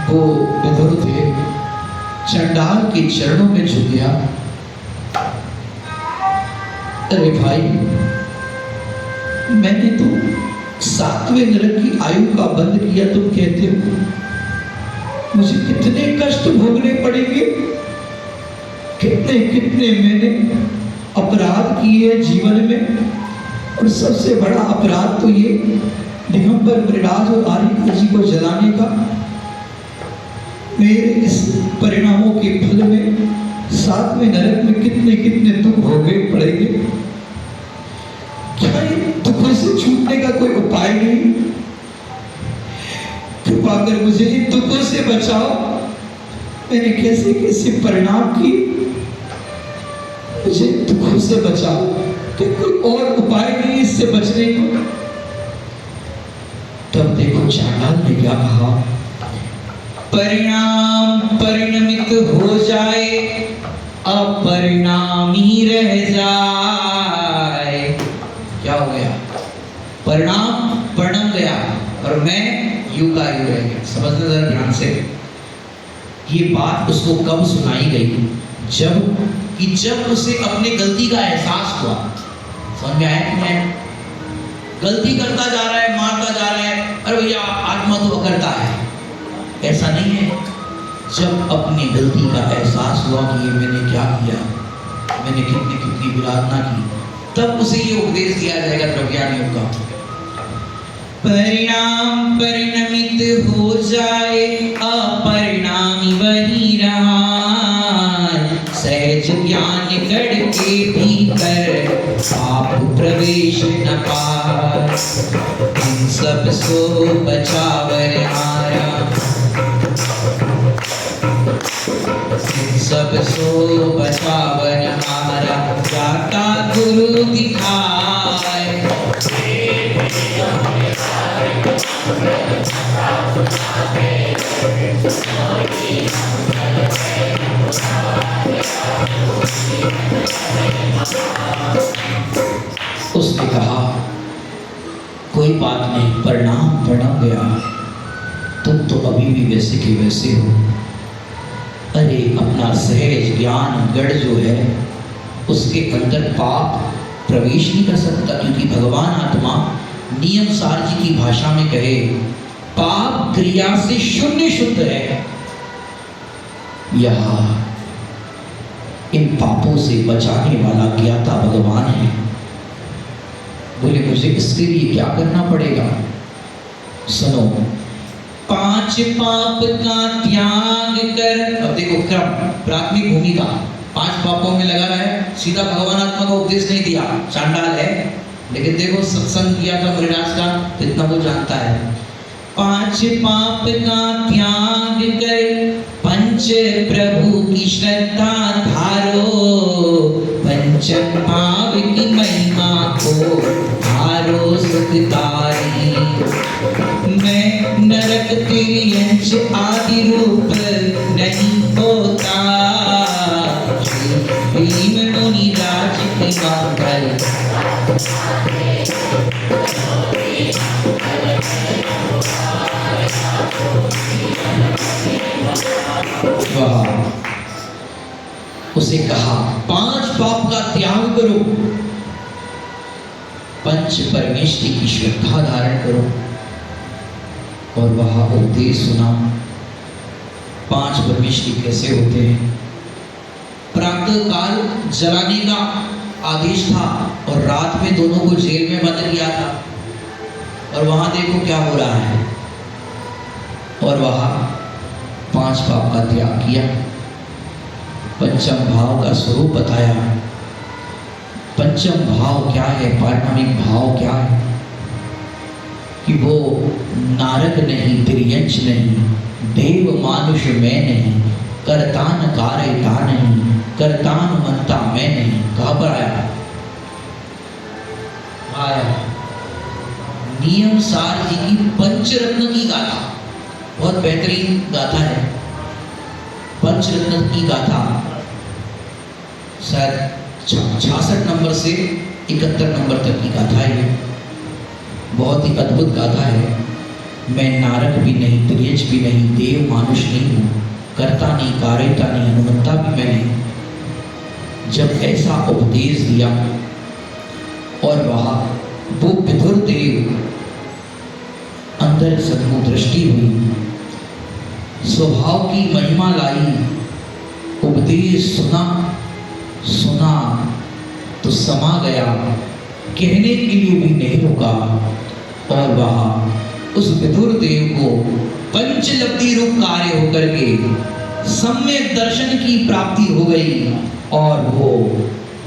A: वो विधुर थे, चंडाल के चरणों में झुक गया। अरे भाई, मैंने तो 7वें नरक की आयु का बंद किया, तुम कहते हो मुझे कितने कष्ट भोगने पड़ेंगे, कितने कितने मैंने अपराध किए जीवन में, और सबसे बड़ा अपराध तो ये दिगंबर मृणाल और आर्यका जी को जलाने का। मेरे इस परिणामों के फल में 7वें नरक में कितने कितने दुख भोगने पड़ेंगे। क्या इन दुखों से छूटने का कोई उपाय नहीं? कृपा कर मुझे इन दुखों से बचाओ। मैंने कैसे कैसे परिणाम किए, मुझे इन दुखों से बचाओ। क्या कोई और उपाय नहीं इससे बचने को? तब देखो चांडाल ने क्या कहा,
B: परिणाम परिणमित हो जाए, अपरिणामी रह जाए।
A: क्या हो गया?
B: परिणाम परिणम गया और मैं यूं का यूं रह गया। समझना जरा ध्यान से।
A: ये बात उसको कब सुनाई गई? जब उसे अपने गलती का एहसास हुआ। समझ में आया कि नहीं? गलती करता जा रहा है, मारता जा रहा है, अरे भैया आत्मा तो करता है, ऐसा नहीं है। जब अपनी गलती का एहसास हुआ कि ये मैंने क्या किया, मैंने कितनी कितनी विराधना की, तब उसे ये उपदेश दिया जाएगा द्रव्यान योग का।
B: परिणाम परिणमित हो जाए, अपरिणामी वही रहा। सहज ज्ञान गढ़ के भीतर, पाप प्रवेश न पाए। इन सब सो बचावर हारा, सब सो बचावन हारा। जाता गुरु दिखाए,
A: उसने कहा कोई बात नहीं, परिणाम परिणम गया, तुम तो अभी भी वैसे के वैसे हो। अरे अपना सहज ज्ञान गढ़ जो है उसके अंदर पाप प्रवेश नहीं कर सकता, क्योंकि भगवान आत्मा नियम सार जी की भाषा में कहे पाप क्रिया से शून्य शुद्ध है। यह इन पापों से बचाने वाला ज्ञाता भगवान है। बोले मुझे इसके लिए क्या करना पड़ेगा? सुनो,
B: 5 पाप का त्याग कर।
A: अब देखो क्रम, प्राथमिक भूमिका 5 पापों में लगा रहा है। सीधा भगवान आत्मा का उपदेश नहीं दिया, चांडाल है, लेकिन देखो सत्संग किया था मुनिराज का, तो इतना वो जानता है।
B: 5 पाप का त्याग कर, पंच प्रभु की श्रद्धा धारो। पंचम भाव की महिमा को धारो सुखकारी। मैं नरक तिर्यंच आदि रूप नहीं होता, भीम मुनि राज की मंगल।
A: उसे कहा 5 पाप का त्याग करो, पंच परमेश्वरी की श्रद्धा धारण करो। और वह उपदेश सुना। 5 परमेश्वरी कैसे होते हैं? प्रातः काल जलाने का आदेश था और रात में दोनों को जेल में बंद किया था। और वहां देखो क्या हो रहा है। और वहां 5 पाप का त्याग किया, पंचम भाव का स्वरूप बताया। पंचम भाव क्या है, पारमाणिक भाव क्या है? कि वो नारक नहीं, तिर्यंच नहीं, देव मानुष मैं नहीं, करतान कारयता नहीं, करतान मनता मैं नहीं। कहाँ पर आया? नियम सार जी की पंचरत्न की गाथा, बहुत बेहतरीन गाथा है। पंचरत्न की गाथा शायद 66 नंबर से 71 नंबर तक की गाथा है। बहुत ही अद्भुत गाथा है। मैं नारक भी नहीं, त्रियज भी नहीं, देव मानुष नहीं हूँ, करता नहीं, कार्यता नहीं, अनुमंता भी मैं नहीं। जब ऐसा उपदेश दिया और वहाँ वो विदुर देव अंदर सन्मुख दृष्टि हुई, स्वभाव की महिमा लाई, उपदेश सुना तो समा गया, कहने के लिए भी नहीं रुका। और वहाँ उस विदुर देव को पंचलब्धि रूप कार्य होकर के सम्यक दर्शन की प्राप्ति हो गई और वो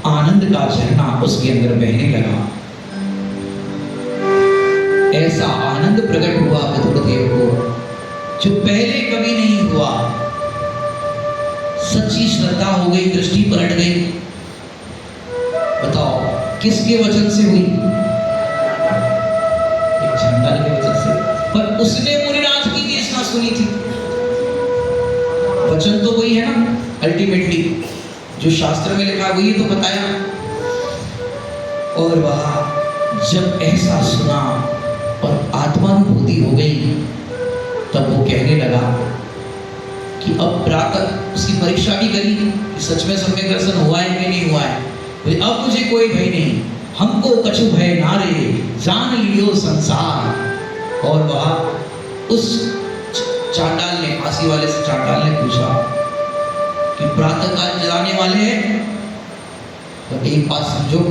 A: आनंद का झरना उसके अंदर बहने लगा। ऐसा आनंद प्रकट हुआ विदुर देव को जो पहले कभी नहीं हुआ। सच्ची श्रद्धा हो गई, दृष्टि पलट गई। बताओ किसके वचन से हुई? एक चंडाल के वचन से। पर उसने मुनिराज की केस ना सुनी थी। वचन तो वही है ना, अल्टीमेटली जो शास्त्र में लिखा वही तो बताया। और वह जब ऐसा सुना और आत्मानुभूति हो गई, तब वो कहने लगा कि अब प्रातः उसकी परीक्षा भी करी, सच में सम्यक दर्शन हुआ है कि नहीं हुआ है। अब मुझे कोई भय नहीं, हमको कछु भय ना रे, जान लियो संसार। और वह उस चांडाल ने, फांसी वाले से चांडाल ने पूछा कि प्रातः काल जलाने वाले हैं, तो एक बात समझो,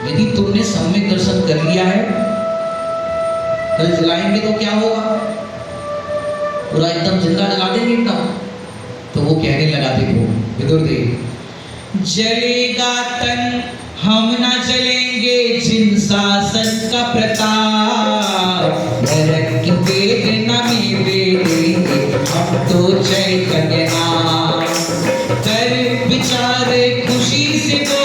A: यदि तुमने सम्यक दर्शन कर लिया है, कल जलाएंगे तो क्या होगा? पूरा एकदम जिंदा जला देंगे एकदम। तो वो कहने लगा, देखो विदुर देव,
B: जलेगा तन हम ना जलेंगे, जिन शासन का प्रताप, नरक की वेदना में वेदेंगे हम तो चैतन्य नाम। कर विचार खुशी से तो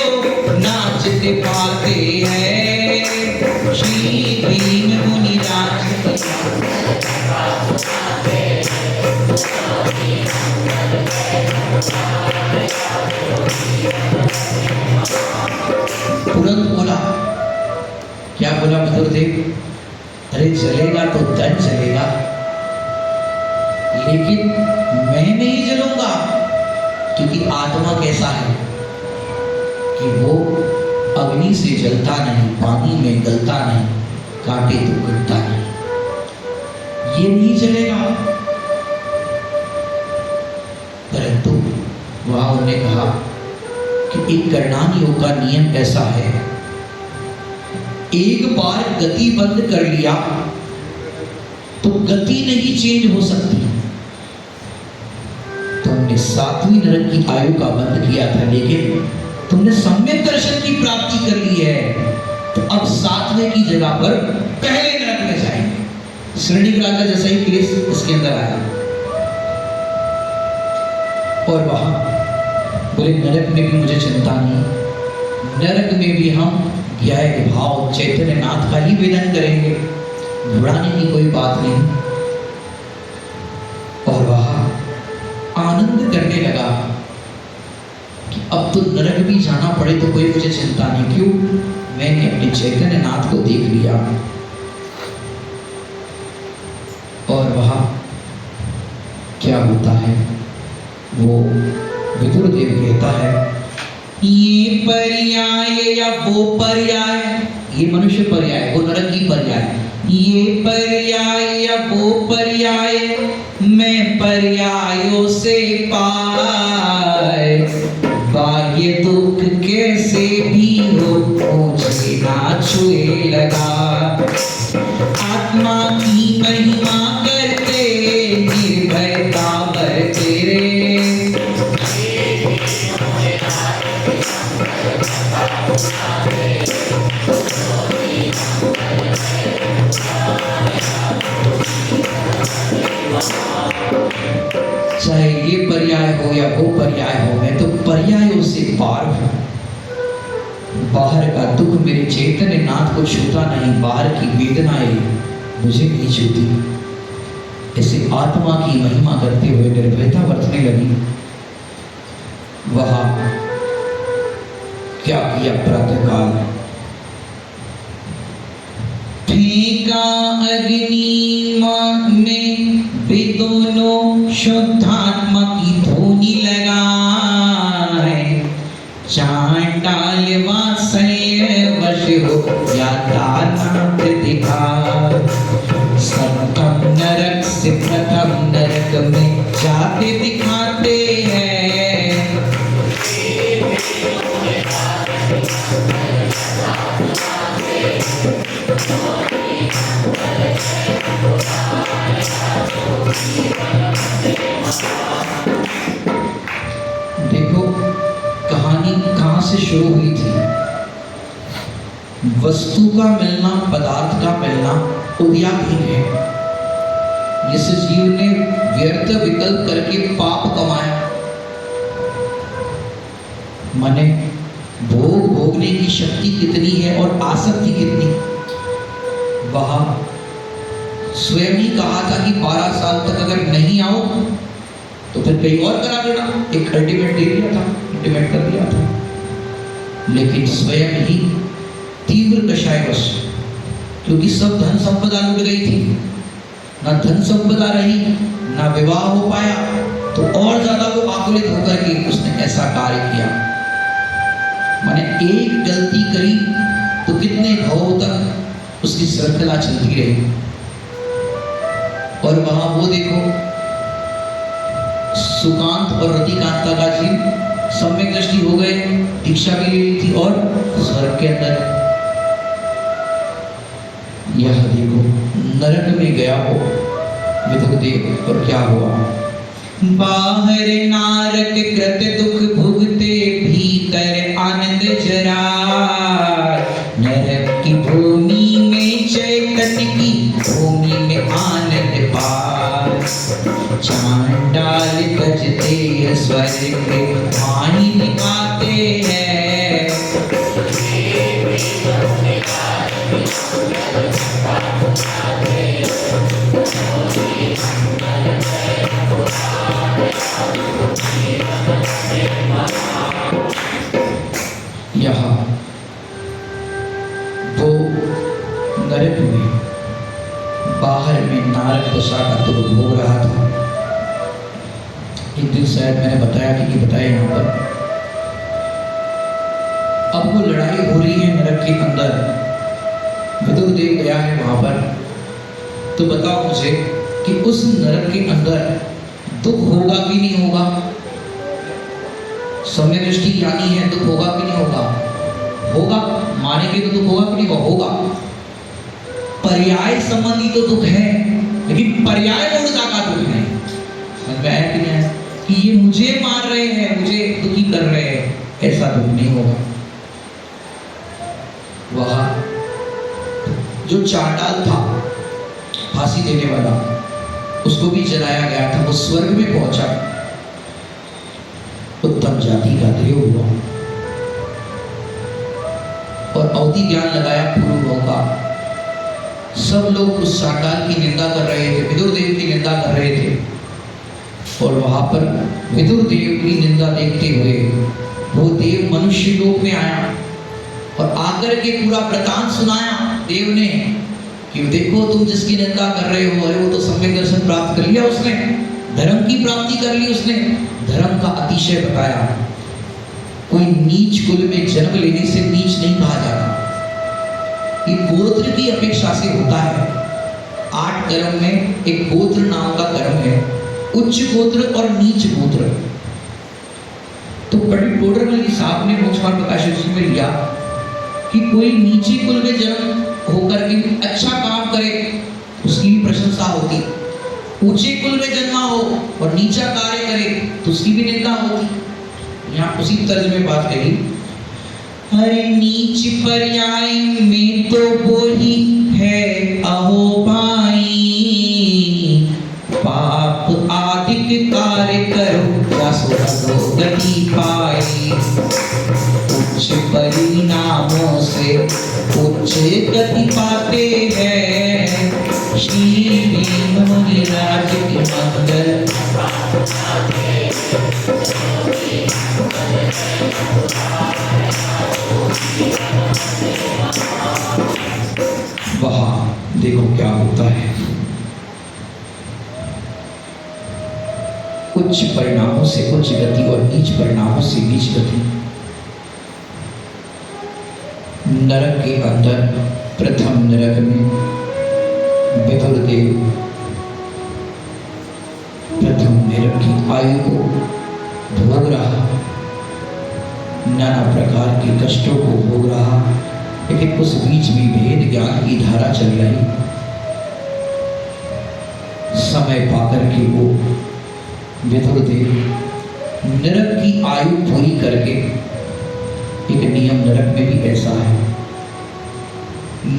B: नाचते पाते हैं, श्री भीम मुनिराज
A: तुरंत बोला, क्या बोला विदुर देव? अरे जलेगा तो तन जलेगा, लेकिन मैं नहीं जलूंगा, क्योंकि आत्मा कैसा है कि वो अग्नि से जलता नहीं, पानी में गलता नहीं, काटे तो कटता नहीं, ये नहीं जलेगा। परंतु वहां उन्होंने कहा कि एक करणान योग का नियम ऐसा है, एक बार गति बंद कर लिया तो गति नहीं चेंज हो सकती। तुमने 7वीं नरक की आयु का बंद किया था, लेकिन तुमने सम्यक दर्शन की प्राप्ति कर ली है, तो अब 7वें की जगह पर पहले नरक में जाएंगे। श्रेणी राजा जैसा ही केस इसके अंदर आया। और वहां बोले, नरक में भी मुझे चिंता नहीं, नरक में भी हम ज्ञाय भाव चैतन्य नाथ का ही वेदन करेंगे, घबराने की कोई बात नहीं। और वहां आनंद करने लगा कि अब तो नरक भी जाना पड़े तो कोई मुझे चिंता नहीं, क्यों? मैंने अपने चैतन्य नाथ को देख लिया। और वहां क्या होता है, वो विदुर देव कहता है,
B: ये पर्याय या वो पर्याय,
A: ये मनुष्य पर्याय, वो नरक की पर्याय,
B: ये पर्याय या वो पर्याय, मैं पर्यायों से पाए, बाह्य दुख कैसे भी हो मुझे ना छुए लगा। आत्मा की महिमा करते निर्भयता बरते रे,
A: चाहे ये पर्याय हो या वो पर्याय हो, मैं तो पर्यायों से पार हूं। बाहर का दुख मेरे चैतन्य नाथ को छूता नहीं, बाहर की वेदनाएं मुझे नहीं छूती। ऐसे आत्मा की महिमा करते हुए निर्भयता बरतने लगी। वहां क्या किया? प्रातःकाल
B: फेंका अग्नि में वे दोनों शुद्धात्मा की धूनी लगाए। चांडाल वात्सल्य वश हो या दानव दिखा। सप्तम नरक से प्रथम नरक में जाते दिखाते हैं।
A: देखो कहानी कहां से शुरू हुई थी। वस्तु का मिलना, पदार्थ का मिलना उदयाधीन है। जिस जीव ने व्यर्थ विकल्प करके पाप कमाया, माने भोग भोगने की शक्ति कितनी है और आसक्ति कितनी। वहां स्वयं ही कहा था कि 12 साल तक अगर नहीं आओ तो फिर कहीं और करा देना। एक अल्टीमेट दे दिया था, इंटीमेट कर दिया था। लेकिन स्वयं ही तीव्र कषायवश, क्योंकि सब धन संपदा लुट गई थी, ना धन संपदा रही, ना विवाह हो पाया, तो और ज्यादा वो आकुलित होकर के उसने ऐसा कार्य किया। माने एक गलती करी तो कितने भावों तक उसकी श्रृंखला चलती रही। और वहां वो देखो सुकांत और रतिकांता का जीव सम्यक दृष्टि हो गए, दीक्षा भी ले ली थी और स्वर्ग के अंदर। यह देखो नरक में गया हो विदुरदेव, और क्या हुआ?
B: बाहर नारक कृत दुख भुगते, भीतर आनंद जरा। नरक की भूमि में चैतन्य की भूमि में आनंद पार। चांडाल बजते स्वर्ग के वाणी निभाते हैं।
A: यहाँ वो नरक में बाहर में नारक दशा का दुख भोग रहा था। एक दिन शायद मैंने बताया कि बताया यहाँ पर, अब वो लड़ाई हो रही है नरक के अंदर। विदुरदेव गया है वहां पर, तो बताओ मुझे कि उस नरक के अंदर दुख होगा कि नहीं होगा? सम्यक दृष्टि यानी है, दुख होगा कि नहीं होगा? होगा, मानेंगे तो दुख होगा कि नहीं होगा? पर्याय संबंधी तो दुख है, लेकिन पर्याय मूर्खता का दुख नहीं। समझ में आया कि नहीं आया? कि ये मुझे मार रहे हैं, मुझे दुखी कर रहे हैं, ऐसा दुख नहीं होगा। वह जो चांडाल था फांसी देने वाला, उसको भी जलाया गया था। वो स्वर्ग में पहुंचा, उत्तम जाति का देव हुआ और अवधि ज्ञान लगाया पूर्व का। सब लोग उस चांडाल की निंदा कर रहे थे, विदुरदेव की निंदा कर रहे थे। और वहां पर विदुरदेव की निंदा देखते हुए वो देव मनुष्य लोक में आया और आकर के पूरा वृतांत सुनाया देव ने कि देखो तुम जिसकी निंदा कर रहे हो, अरे वो तो सम्यक दर्शन प्राप्त कर लिया उसने, धर्म की प्राप्ति कर ली उसने। धर्म का अतिशय बताया। कोई नीच कुल में जन्म लेने से नीच नहीं कहा जाता, ये गोत्र की अपेक्षा से होता है। 8 कर्म में एक गोत्र नाम का कर्म है, उच्च गोत्र और नीच गोत्र। तो पंडित टोडरमल साहब ने मोक्षमार्ग प्रकाशन में लिया कि कोई नीचे कुल में जन्म होकर के अच्छा काम करे उसकी भी प्रशंसा होती, ऊंचे कुल में जन्मा हो और नीचा कार्य करे तो उसकी भी निंदा होती। यहाँ उसी तर्ज में बात कही,
B: अरे नीच पर्याय में तो वो ही है अहो भाई। पाप आदिक कार्य करो या सो गति पाई। उच्च परिणाम गति पाते हैं श्री मुनिराज के मंगल। वहां देखो क्या होता है, उच्च परिणामों से उच्च गति और नीच परिणामों से नीच गति। नरक के अंदर प्रथम नरक में विदुर देव प्रथम नरक की आयु को भोग रहा, नाना प्रकार के कष्टों को भोग रहा, लेकिन उस बीच भी भेद ज्ञान की धारा चल रही। समय पाकर के वो विदुर देव नरक की आयु पूरी करके, एक नियम नरक में भी ऐसा है,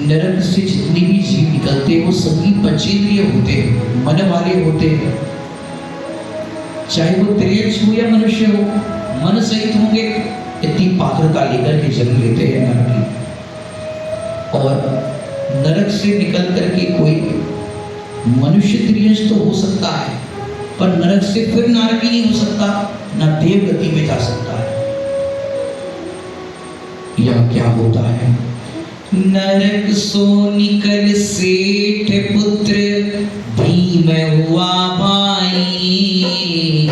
B: नरक से जितने भी जीव निकलते हैं वो सभी पंचेंद्रिय होते हैं, मन वाले होते हैं, चाहे वो त्रियज हो या मनुष्य हो, मन सहित होंगे। इतनी पात्रता लेकर के जन्म लेते हैं नरक की। और नरक से निकल करके कोई मनुष्य त्रियज तो हो सकता है, पर नरक से फिर नरक ही नहीं हो सकता, न देव गति में जा सकता है। यह क्या होता है? नरक सो निकल सेठ पुत्र भीम हुआ भाई।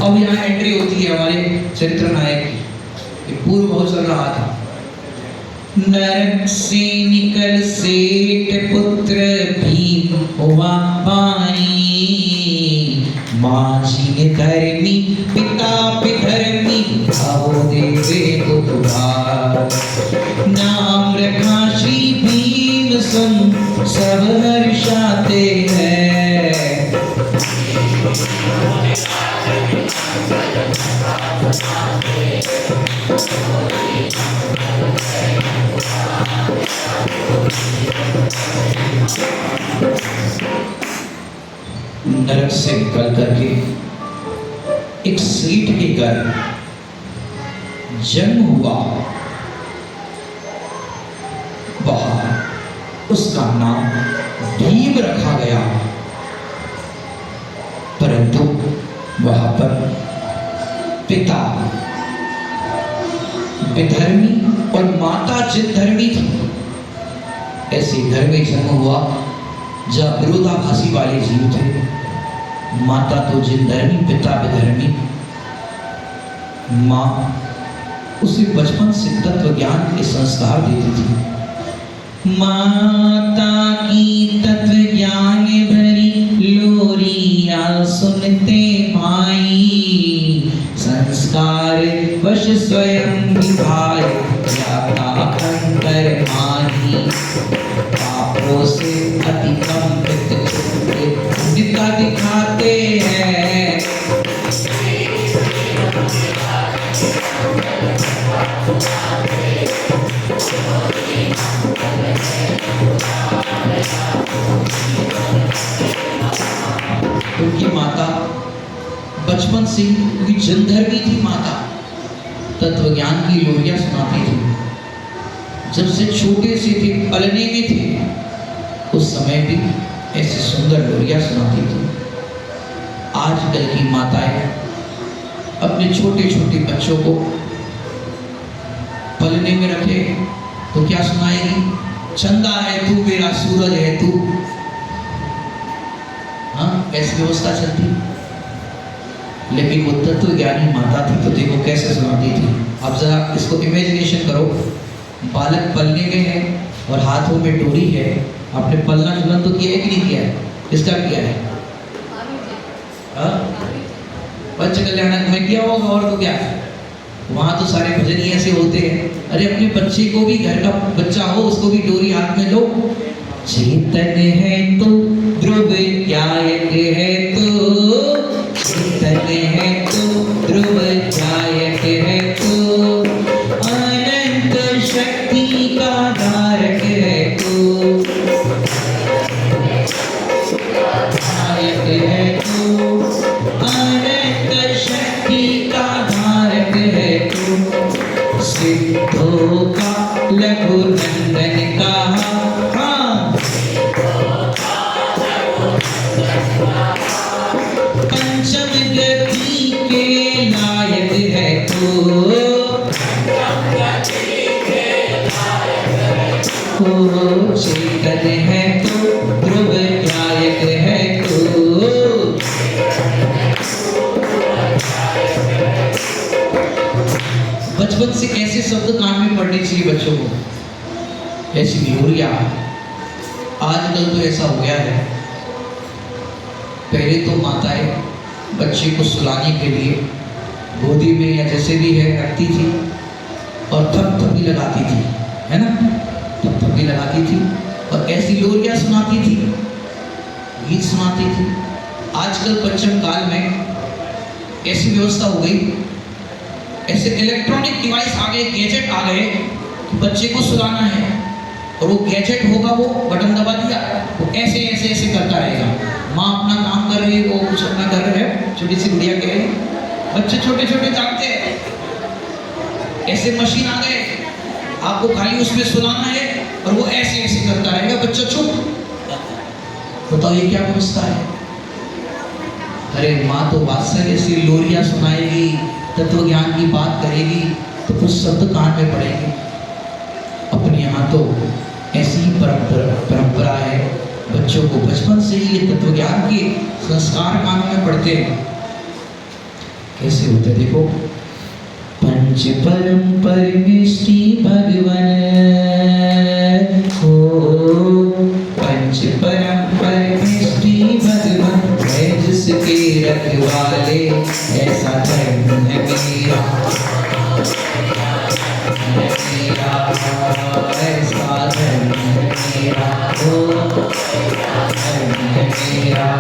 B: अब यहाँ एंट्री होती है हमारे चरित्र नायक की, पूर्व बहुत चल रहा था। नरक से निकल सेठ पुत्र भीम हुआ भाई, माझी ने धर्मी पिता पिधर्मी भावो देवे बुधवार। नाम रखा श्री भीम सुन सब हर्षाते हैं। नरक से निकल करके एक सेठ के घर जन्म हुआ, वहां उसका नाम भीम रखा गया। परंतु वहां पर पिता विधर्मी और माता जिनधर्मी थी। ऐसे घर में जन्म हुआ जब विरोधाभासी वाले जीव थे, माता तो जिनधर्मी पिता विधर्मी। माँ उसे बचपन से तत्व ज्ञान के संस्कार देती थी। माता की तत्व ज्ञान भरी लोरिया सुनते भाई, संस्कार वश स्वयं विभाय जाता अंतर माही। पापों से अति कंपित दिखा दिखाते हैं। उनकी माता बचपन से ही जनधर्मी थी। माता तत्व ज्ञान की लोरियां सुनाती थी। जब से छोटे से थे, पलने में थे, उस समय भी ऐसे सुंदर लोरियां सुनाती थी। आजकल की माताएं अपने छोटे छोटे बच्चों को पलने में रखे तो क्या सुनाएगी? चंदा है तू, मेरा सूरज है तू। हाँ, ऐसी व्यवस्था चलती। लेकिन वो तत्व ज्ञानी माता थी तो देखो कैसे सुनाती थी। अब जरा इसको इमेजिनेशन करो, बालक पलने में है और हाथों में डोरी है। आपने पलना चलन तो किया है कि नहीं किया है? किसका किया है? पंच कल्याणक में किया होगा, और तो क्या है? वहाँ तो सारे भजन ही ऐसे होते हैं। अरे अपने बच्चे को भी, घर का बच्चा हो, उसको भी डोरी हाथ में लो। चेतन है तो ध्रुव ध्यायक है तो, चेतन है तो ध्रुव ध्यायक है तो, अनंत शक्ति का धारक है तो, धायक है तो, अनंत शक्ति का धारक है तो, सिद्धों का लघु नंदन का ऐसी लोरियां। आजकल तो ऐसा हो गया है, पहले तो माताएं बच्चे को सुलाने के लिए गोदी में या जैसे भी है रखती थी और थपथपी लगाती थी, है ना, थपथपी लगाती थी और ऐसी लोरियां सुनाती थी, गीत सुनाती थी। आजकल पश्चिम काल में ऐसी व्यवस्था हो गई, ऐसे इलेक्ट्रॉनिक डिवाइस आ गए, गैजेट आ गए कि बच्चे को सुलाना है और वो गैजेट होगा, वो बटन दबा दिया, वो ऐसे ऐसे ऐसे करता रहेगा। माँ अपना काम कर रही है, वो कुछ अपना कर रहे हैं, छोटी सी गुड़िया कह रही है, बच्चे छोटे छोटे जानते हैं। ऐसे मशीन आ गए, आपको खाली उसमें सुलाना है और वो ऐसे ऐसे करता रहेगा, बच्चा चुप। बताओ ये क्या व्यवस्था है? अरे माँ तो वात्सल्य से लोरियां सुनाएगी, तत्व ज्ञान की बात करेगी तो कुछ शब्द कान में पड़ेंगे। अपने यहाँ तो ऐसी ही परंपरा है, बच्चों को बचपन से ही ये तत्व ज्ञान के संस्कार कान में पढ़ते हैं। कैसे होते देखो, पंच परम परमिष्टि भगवन हो, पंच परम परमिष्टि भगवन है जिसके रखवाले, ऐसा धर्म है मेरा, ऐसा धर्म है मेरा, ओ धर्म है मेरा।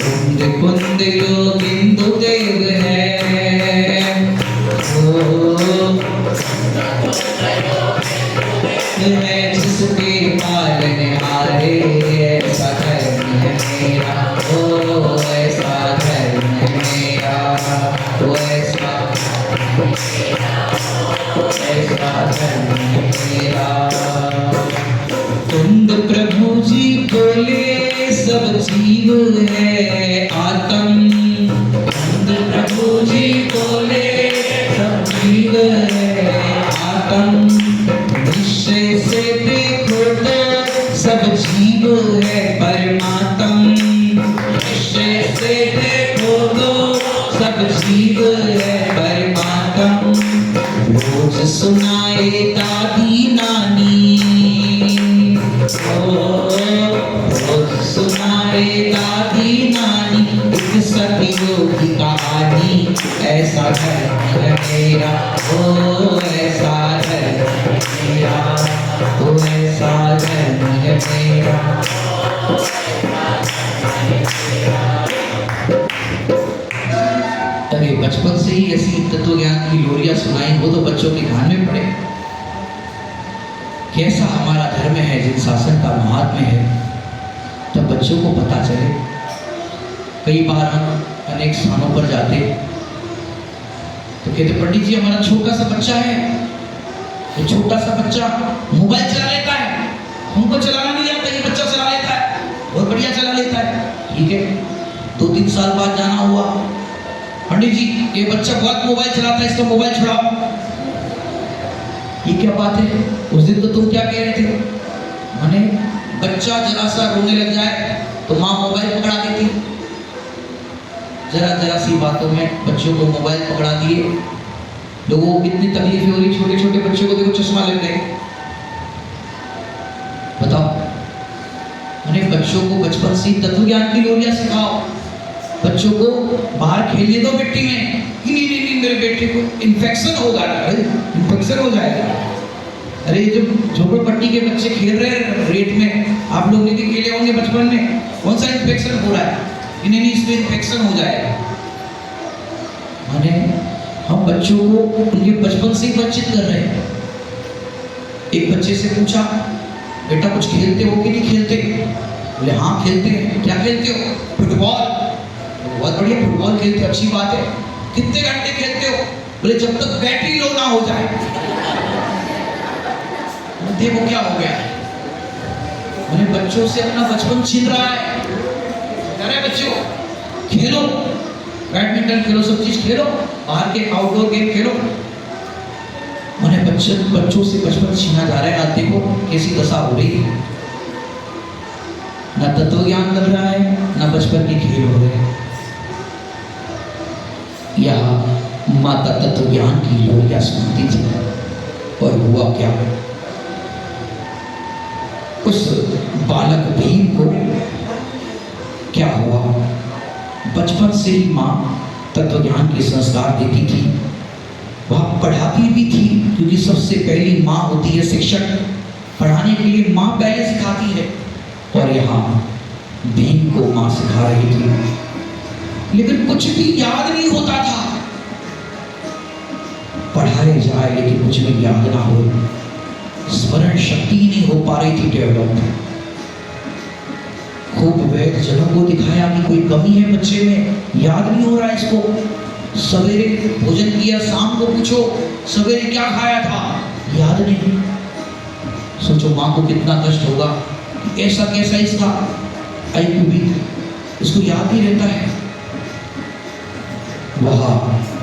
B: कुंद कुंद गोविंदु देव है, है जिसके पालन हारे, ऐसा धर्म है मेरा, ओ ऐसा धर्म है मेरा, ओ ऐसा धर्म है मेरा। कुंद प्रभु जी बोले सब जीव है आत्म, कुंद प्रभु जी बोले सब जीव है आत्म, निश्चय से देखो तो सब जीव है परमात्म, निश्चय से देखो तो सब जीव है परमात्म। रोज सुनाए दादी नानी, रोज सुनाए दादी नानी एक सदियों की कहानी, ऐसा धर्म है मेरा, ओ ऐसा धर्म है मेरा, ओ ऐसा धर्म है मेरा। अरे बचपन से ही ऐसी तत्व ज्ञान की लोरियां सुनाई हो तो बच्चों के कान में पड़े। कैसा हमारा धर्म है, जिन शासन का महात्म्य है, तब बच्चों को पता चले। कई बार हम अनेक स्थानों पर जाते तो कहते पंडित जी हमारा छोटा सा बच्चा है, ये छोटा सा बच्चा मोबाइल चला लेता है, हमको चलाना नहीं आता, ये बच्चा चला लेता है, बहुत बढ़िया चला लेता है। ठीक है, 2-3 साल बाद जाना हुआ, पंडित जी ये बच्चा बहुत मोबाइल चलाता है, इसका मोबाइल छुड़ाओ। ये क्या बात है? उस दिन तो तुम क्या कह रहे थे? माने बच्चा जरा सा रोने लग जाए तो माँ मोबाइल पकड़ा देती। जरा जरा सी बातों में बच्चों को मोबाइल पकड़ा दिए, लोगों को कितनी तकलीफें हो रही। छोटे छोटे बच्चों को देखो चश्मा लग गए। बताओ, माने बच्चों को बचपन से तत्व ज्ञान की लोरियां सिखाओ। बच्चों को बाहर खेलने दो मिट्टी में, नहीं नहीं नहीं मेरे बेटे को इन्फेक्शन होगा, इन्फेक्शन हो जाएगा। अरे जो झोपड़पट्टी के बच्चे खेल रहे हैं रेत में, आप लोग ने भी खेले होंगे बचपन में, कौन सा इन्फेक्शन हो रहा है? नहीं नहीं इसमें इन्फेक्शन हो जाएगा। माने हम बच्चों को उनके बचपन से ही वंचित कर रहे हैं। एक बच्चे से पूछा, बेटा कुछ खेलते हो कि नहीं खेलते? बोले हाँ खेलते हैं। क्या खेलते हो? फुटबॉल। बहुत बढ़िया, फुटबॉल खेलते, अच्छी बात है। कितने घंटे खेलते हो? बोले जब तक बैटरी लो ना हो जाए। देखो क्या हो गया, मैंने बच्चों से अपना बचपन छीन रहा है। अरे बच्चों खेलो, बैडमिंटन खेलो, सब चीज खेलो, बाहर के आउटडोर गेम खेलो। मैंने बच्चों से बचपन छीना जा रहा है। आज देखो कैसी दशा हो रही है, ना तत्व ज्ञान मिल रहा है, ना बचपन के खेल हो रहे हैं। यह माता तत्व ज्ञान की लोरियां सुनती थी और हुआ क्या, उस बालक भीम को क्या हुआ, बचपन से ही माँ तत्व ज्ञान के संस्कार देती थी, वह पढ़ाती भी थी, क्योंकि सबसे पहली माँ होती है शिक्षक। पढ़ाने के लिए माँ पहले सिखाती है, और यहाँ भीम को माँ सिखा रही थी। लेकिन कुछ भी याद नहीं होता था, पढ़ाए जाए लेकिन कुछ भी याद ना हो, स्मरण शक्ति नहीं हो पा रही थी डेवलप। खूब वैद्य जनों को दिखाया कि कोई कमी है बच्चे में, याद नहीं हो रहा है इसको। सवेरे भोजन किया, शाम को पूछो सवेरे क्या खाया था, याद नहीं। सोचो माँ को कितना कष्ट होगा कि ऐसा कैसा इसका IQ भी, इसको याद नहीं रहता है। वह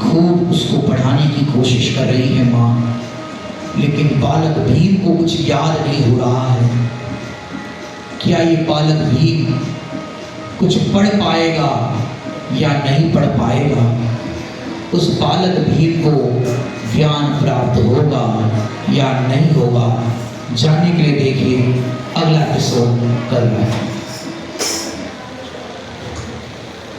B: खूब उसको पढ़ाने की कोशिश कर रही है माँ, लेकिन बालक भीम को कुछ याद नहीं हो रहा है। क्या ये बालक भीम कुछ पढ़ पाएगा या नहीं पढ़ पाएगा? उस बालक भीम को ज्ञान प्राप्त होगा या नहीं होगा? जानने के लिए देखिए अगला एपिसोड कल है।